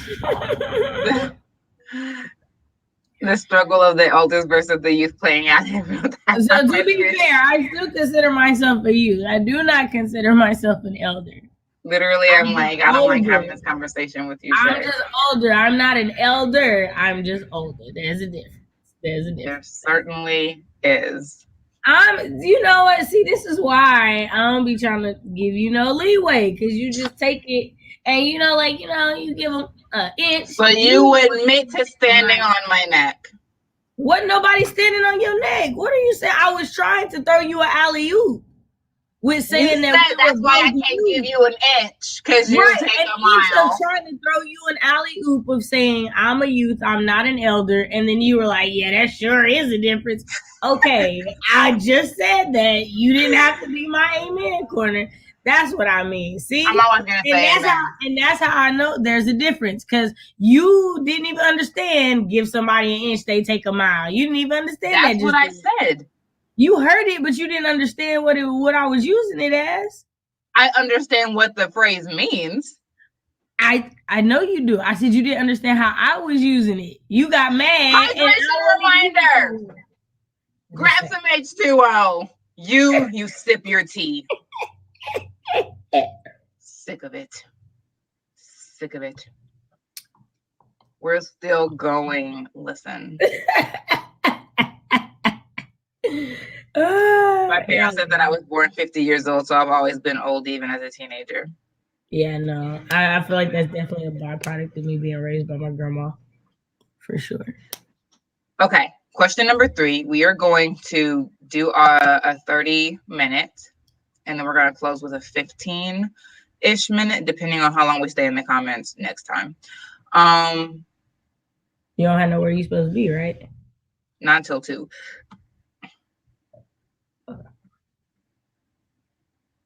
The struggle of the elders versus the youth playing out. So to be fair, I still consider myself a youth. I do not consider myself an elder. Literally, I'm I'm just like, I don't like having older. this conversation with you, I'm Shay. just older. I'm not an elder. I'm just older. There's a difference. There's a There difference. certainly is. You know what? See, this is why I don't be trying to give you no leeway because you just take it and you give them an inch. So you admit to standing on my neck. Wasn't nobody standing on your neck. What are you saying? I was trying to throw you an alley oop with saying You that said that's why I can't give you an inch because you right, take and a instead of mile. trying to throw you an alley oop of saying I'm a youth, I'm not an elder, and then you were like, "Yeah, that sure is a difference." Okay, I just said that you didn't have to be my amen corner. That's what I mean. See, I'm always gonna say that's how I know there's a difference because you didn't even understand. Give somebody an inch, they take a mile. You didn't even understand that's that. what I said. You heard it, but you didn't understand what I was using it as. I understand what the phrase means. I know you do. I said you didn't understand how I was using it. You got mad. Hydration reminder. Grab some H2O. You sip your tea. Sick of it. Sick of it. We're still going. Listen. My parents said that I was born 50 years old, so I've always been old even as a teenager. Yeah, no. I feel like that's definitely a byproduct of me being raised by my grandma. For sure. Okay. Question number 3. We are going to do a 30-minute, and then we're going to close with a 15-ish minute, depending on how long we stay in the comments next time. You don't have nowhere you're supposed to be, right? Not until 2.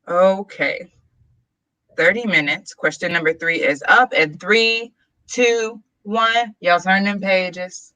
Okay. 30 minutes. Question number 3 is up in 3, 2, 1. Y'all turn them pages.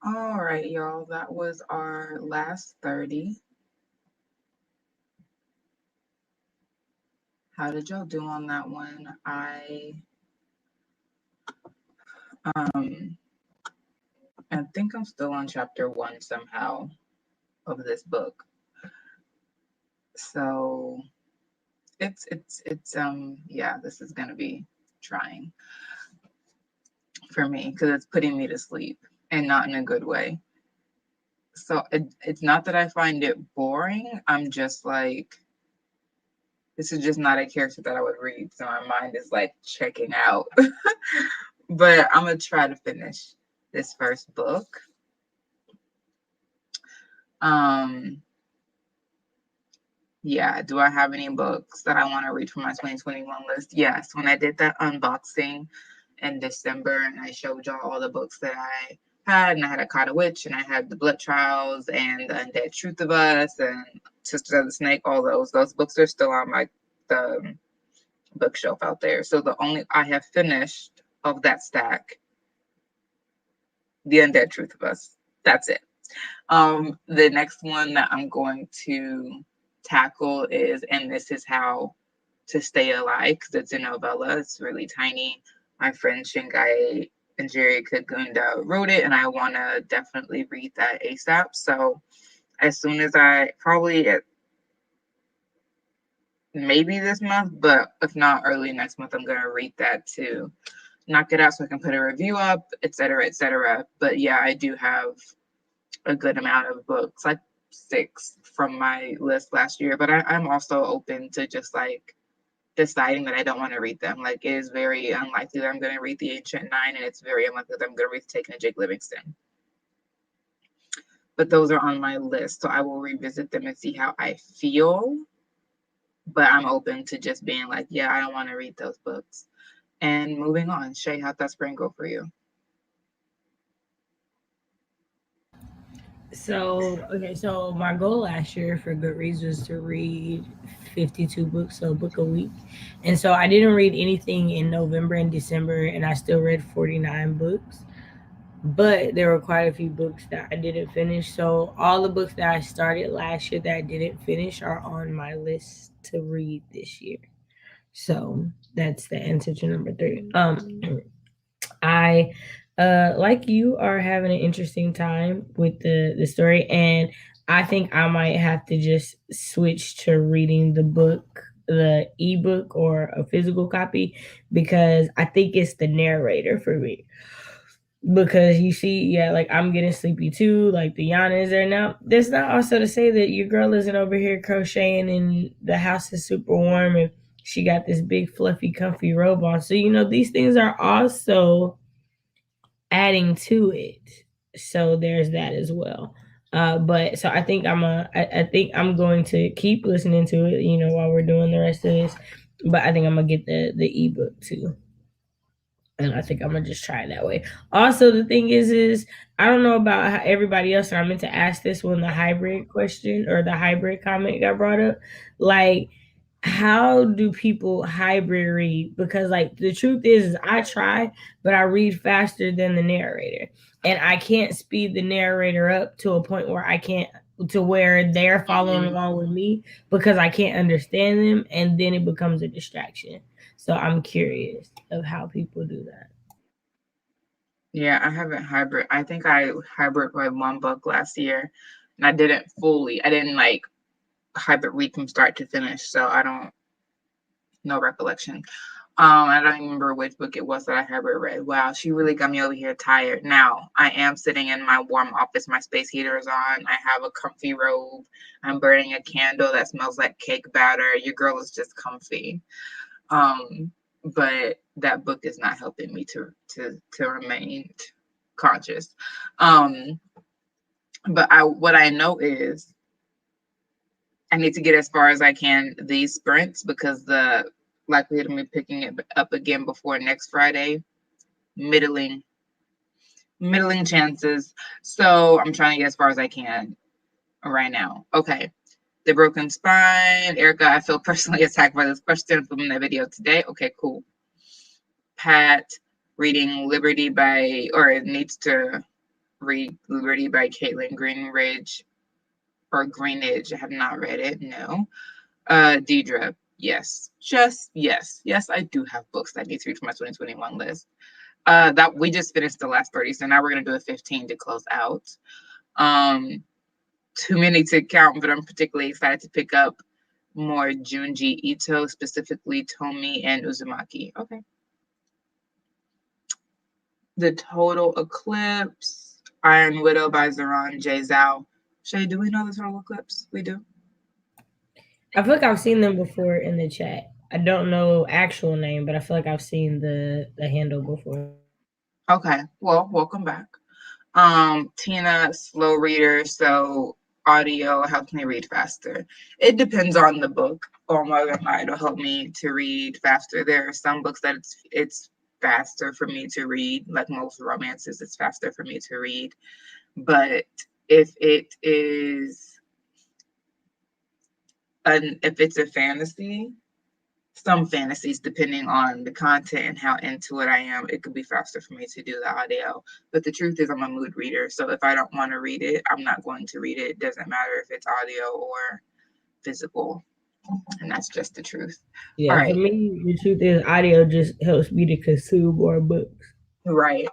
All right, y'all. That was our last 30. How did y'all do on that one? Um I think I'm still on chapter 1 somehow of this book. So yeah, this is gonna be trying for me because it's putting me to sleep and not in a good way. So it's not that I find it boring. I'm just like, this is just not a character that I would read. So my mind is like checking out. But I'm gonna try to finish this first book. Yeah, do I have any books that I want to read from my 2021 list? Yes. When I did that unboxing in December and I showed y'all all the books that I had, and I had a Akata Witch, and I had the Blood Trials and the Undead Truth of Us and Sisters of the Snake, all those books are still on the bookshelf out there. So the only I have finished of that stack, the Undead Truth of Us. That's it. The next one that I'm going to tackle is And This Is How to Stay Alive, because it's a novella. It's really tiny. My friend Shingai and Jerry Kagunda wrote it, and I want to definitely read that ASAP. So as soon as maybe this month, but if not early next month, I'm going to read that to knock it out so I can put a review up, etc., etc. But yeah, I do have a good amount of books, like 6 from my list last year. But I'm also open to just like deciding that I don't want to read them. Like, it is very unlikely that I'm going to read The Ancient Nine, and it's very unlikely that I'm going to read Taken and Jake Livingston. But those are on my list, so I will revisit them and see how I feel. But I'm open to just being like, yeah, I don't want to read those books. And moving on. Shay, how'd that spring go for you? So my goal last year for Goodreads was to read 52 books, so a book a week. And so I didn't read anything in November and December, and I still read 49 books. But there were quite a few books that I didn't finish. So all the books that I started last year that I didn't finish are on my list to read this year. So that's the answer to number 3. I like you are having an interesting time with the story, and I think I might have to just switch to reading the book, the ebook or a physical copy, because I think it's the narrator for me. Because you see, yeah, like I'm getting sleepy too, like the yana is there now. That's not also to say that your girl isn't over here crocheting and the house is super warm and she got this big fluffy comfy robe on. So these things are also adding to it. So there's that as well. But so I think I'm going to keep listening to it, while we're doing the rest of this. But I think I'm gonna get the ebook too. And I think I'm gonna just try it that way. Also, the thing is I don't know about how everybody else, and I meant to ask this when the hybrid question or the hybrid comment got brought up. Like, how do people hybrid read? Because like the truth is I try, but I read faster than the narrator, and I can't speed the narrator up to a point where I can't to where they're following along with me because I can't understand them, and then it becomes a distraction. So I'm curious of how people do that. Yeah, I haven't hybrid. I think I hybrid read 1 book last year, and I didn't like hybrid read from start to finish. So I don't no recollection. I don't even remember which book it was that I hybrid read. Wow, she really got me over here tired. Now I am sitting in my warm office. My space heater is on. I have a comfy robe. I'm burning a candle that smells like cake batter. Your girl is just comfy. But that book is not helping me to remain conscious. But what I know is I need to get as far as I can these sprints, because the likelihood of me picking it up again before next Friday, middling chances. So I'm trying to get as far as I can right now. Okay. The Broken Spine. Erica, I feel personally attacked by this question from the video today. Okay, cool. Pat, reading Liberty or it needs to read Liberty by Caitlin Greenridge or Greenidge. I have not read it. No. Deidre. Yes. Just yes. Yes, I do have books that I need to read for my 2021 list. That we just finished the last 30, so now we're gonna do a 15 to close out. Too many to count, but I'm particularly excited to pick up more Junji Ito, specifically Tomi and Uzumaki. Okay. The Total Eclipse, Iron Widow by Zeron J. Zhao. Shay, do we know the Total Eclipse? We do. I feel like I've seen them before in the chat. I don't know actual name, but I feel like I've seen the handle before. Okay. Well, welcome back. Tina, slow reader, so audio helps me read faster. It depends on the book on whether or not it'll help me to read faster. There are some books that it's faster for me to read, like most romances, it's faster for me to read. But if it is if it's a fantasy, some fantasies, depending on the content and how into it I am, it could be faster for me to do the audio. But the truth is, I'm a mood reader. So if I don't want to read it, I'm not going to read it. It doesn't matter if it's audio or physical. And that's just the truth. All Yeah, for right. me, the truth is, audio just helps me to consume more books. Right.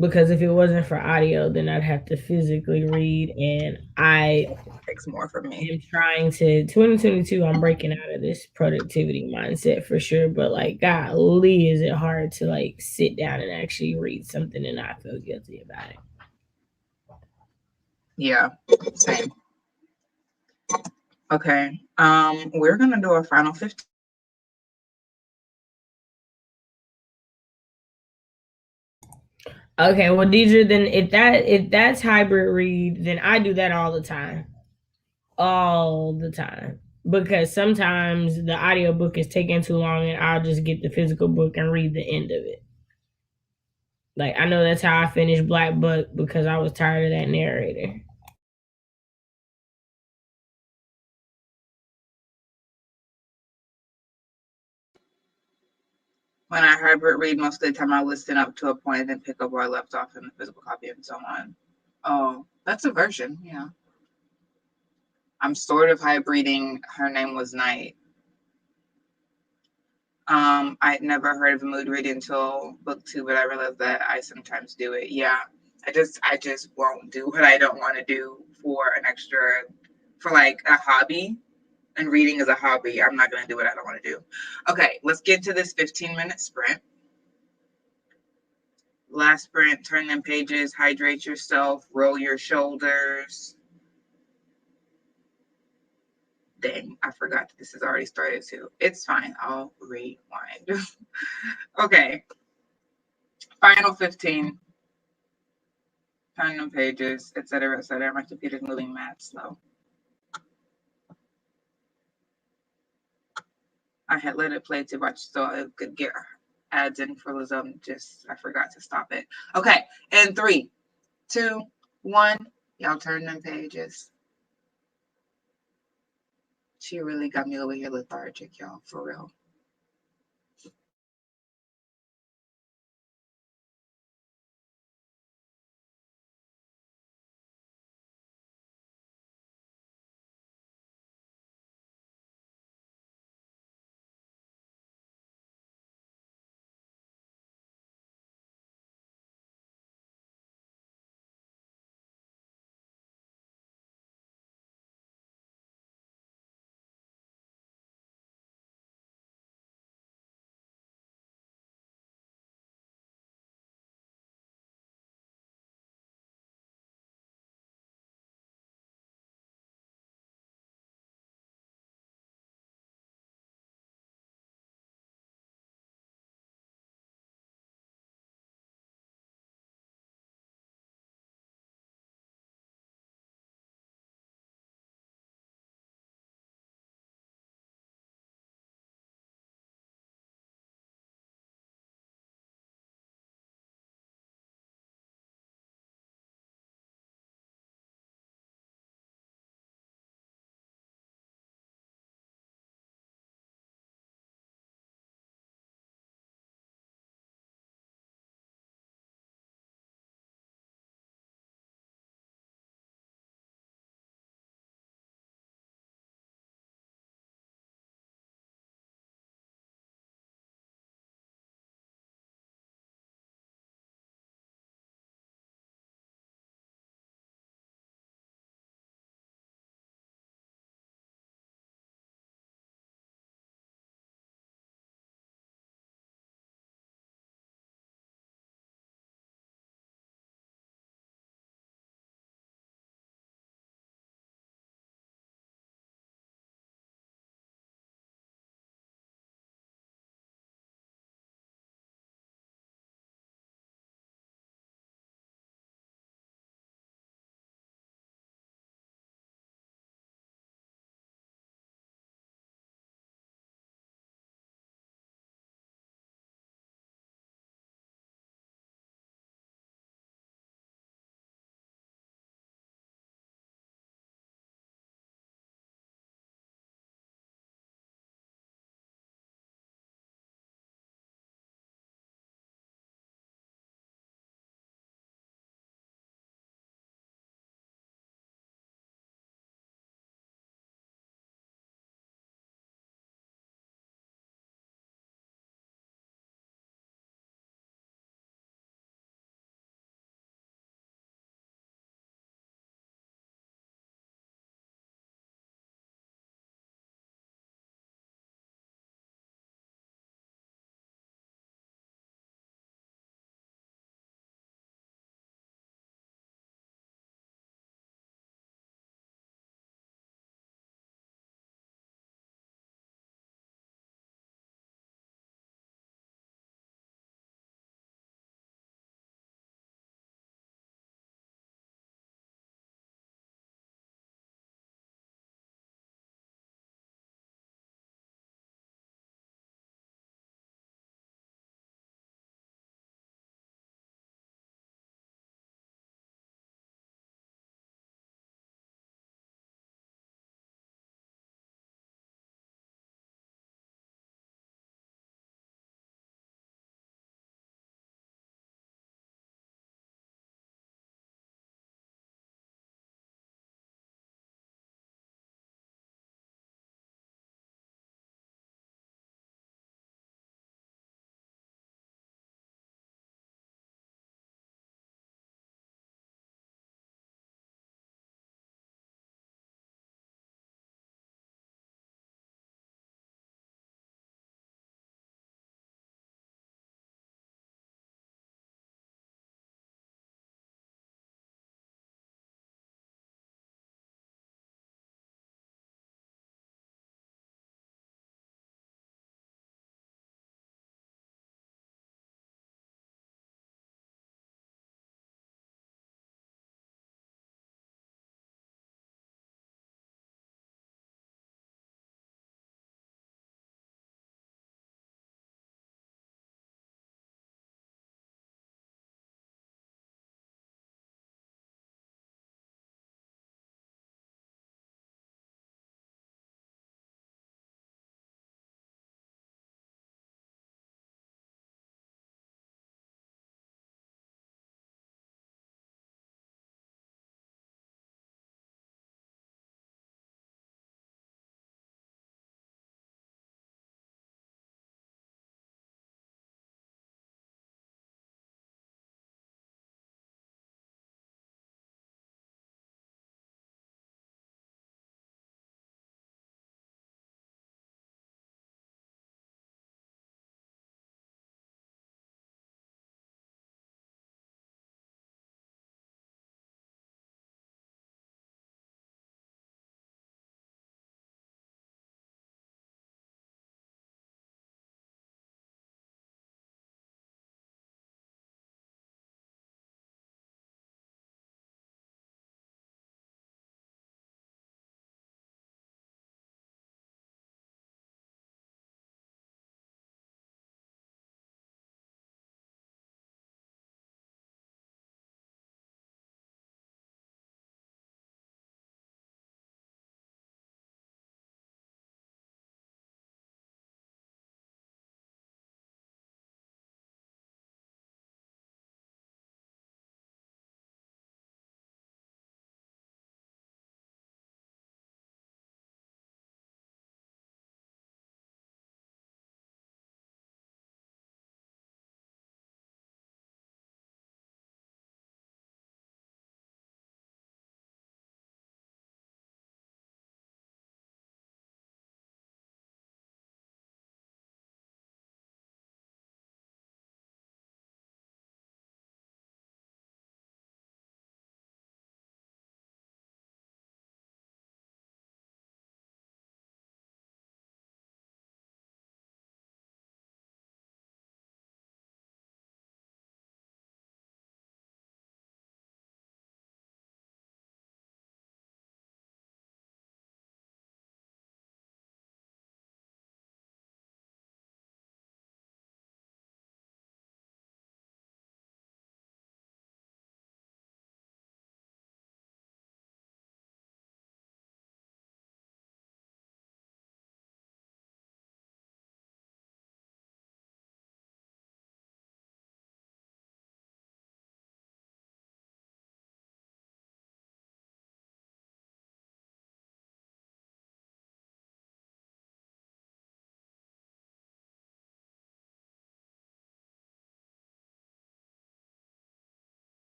Because if it wasn't for audio, then I'd have to physically read, and I It takes more from me. am trying to 2022. I'm breaking out of this productivity mindset for sure. But like, golly, is it hard to like sit down and actually read something and not feel guilty about it? Yeah. Same. Okay. We're gonna do a final 15. Okay, well, Deidre, then if that's hybrid read, then I do that all the time. Because sometimes the audiobook is taking too long, and I'll just get the physical book and read the end of it. Like I know that's how I finished Black Book because I was tired of that narrator. When I hybrid read, most of the time I listen up to a point and then pick up where I left off in the physical copy and so on. Oh, that's a version. Yeah. I'm sort of hybriding Her Name Was Night. I'd never heard of mood reading until book 2, but I realized that I sometimes do it. Yeah. I just won't do what I don't want to do for an extra, for like a hobby. And reading is a hobby. I'm not going to do what I don't want to do. Okay, let's get to this 15-minute sprint. Last sprint, turn them pages, hydrate yourself, roll your shoulders. Dang, I forgot that this has already started too. It's fine. I'll rewind. Okay. Final 15. Turn them pages, etc., etc. My computer's moving mad slow. I had let it play too much so it could get ads in for Lizum. Just I forgot to stop it. Okay. And 3, 2, 1. Y'all turn them pages. She really got me over here lethargic, y'all, for real.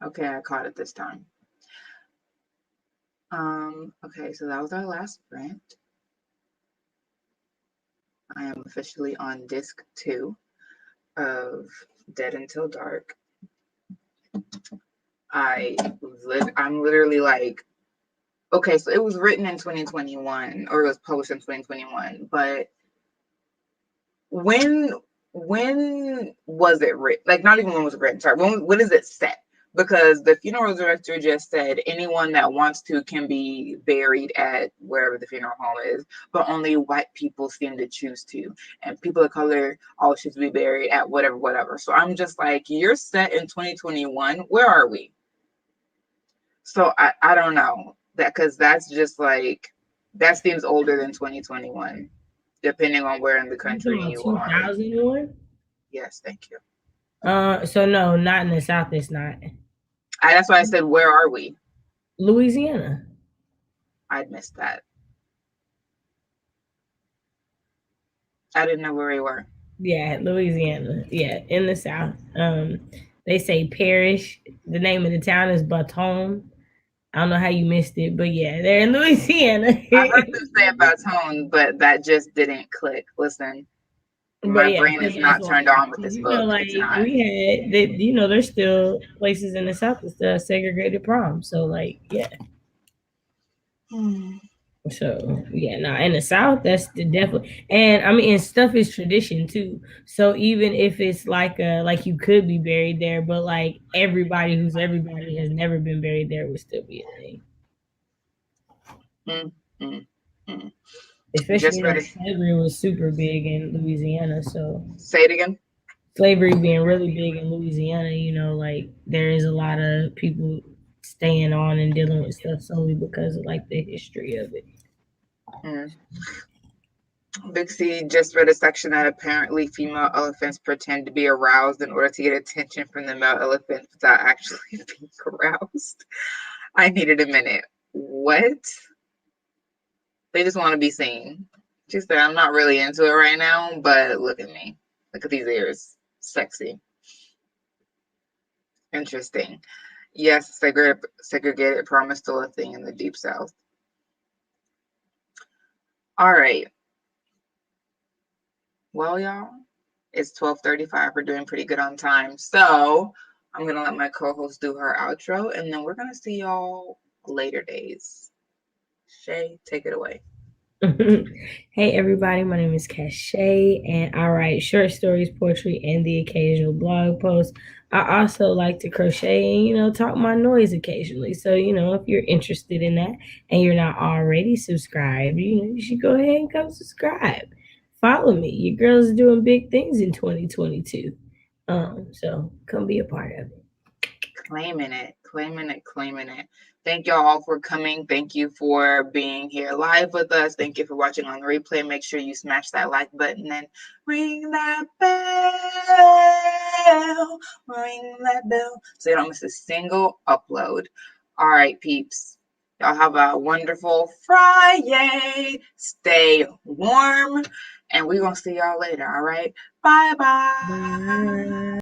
Okay, I caught it this time. Okay, so that was our last print. I am officially on disc 2 of Dead Until Dark. I'm literally like, okay, so it was written in 2021, or it was published in 2021, but when was it written? Like, not even when was it written, sorry, when is it set? Because the funeral director just said anyone that wants to can be buried at wherever the funeral home is, but only white people seem to choose to, and people of color all should be buried at whatever. So I'm just like, you're set in 2021, where are we? So I don't know that, because that's just like, that seems older than 2021, depending on where in the You talking country about you are. 2001? Yes, thank you. So no, not in the South. It's not. That's why I said, where are we? Louisiana. I'd missed that. I didn't know where we were. Yeah, Louisiana. Yeah, in the South. They say Parish. The name of the town is Baton. I don't know how you missed it, but yeah, they're in Louisiana. I heard them say about tone, but that just didn't click. Listen, my But yeah, brain so is that's not why. turned on with this You know, book. like It's not. we had that. You know, there's still places in the South that still have segregated prom. So like, yeah. So yeah, nah, in the South, that's the definitely, and I mean, and stuff is tradition too. So even if it's like you could be buried there, but like everybody who's everybody has never been buried there would still be a thing. Mm, mm, mm. Especially Just you know, read it. slavery was super big in Louisiana. So Say it again. slavery being really big in Louisiana, you know, like there is a lot of people staying on and dealing with stuff solely because of like the history of it. Mm. Big C just read a section that apparently female elephants pretend to be aroused in order to get attention from the male elephant without actually being aroused. I needed a minute. What? They just want to be seen. She said, I'm not really into it right now, but look at me. Look at these ears. Sexy. Interesting. Yes, segregated prom is still a thing in the Deep South. All right. Well, y'all, it's 12:35. We're doing pretty good on time. So I'm going to let my co-host do her outro, and then we're going to see y'all later days. Shay, take it away. Hey everybody, my name is Shay, and I write short stories, poetry, and the occasional blog post. I also like to crochet and talk my noise occasionally. So if you're interested in that and you're not already subscribed, you should go ahead and come subscribe. Follow me. Your girl's doing big things in 2022. So come be a part of it. Claiming it, claiming it, claiming it. Thank y'all all for coming. Thank you for being here live with us. Thank you for watching on the replay. Make sure you smash that like button and ring that bell. Ring that bell so you don't miss a single upload. All right, peeps. Y'all have a wonderful Friday. Stay warm. And we're going to see y'all later. All right. Bye-bye. Bye.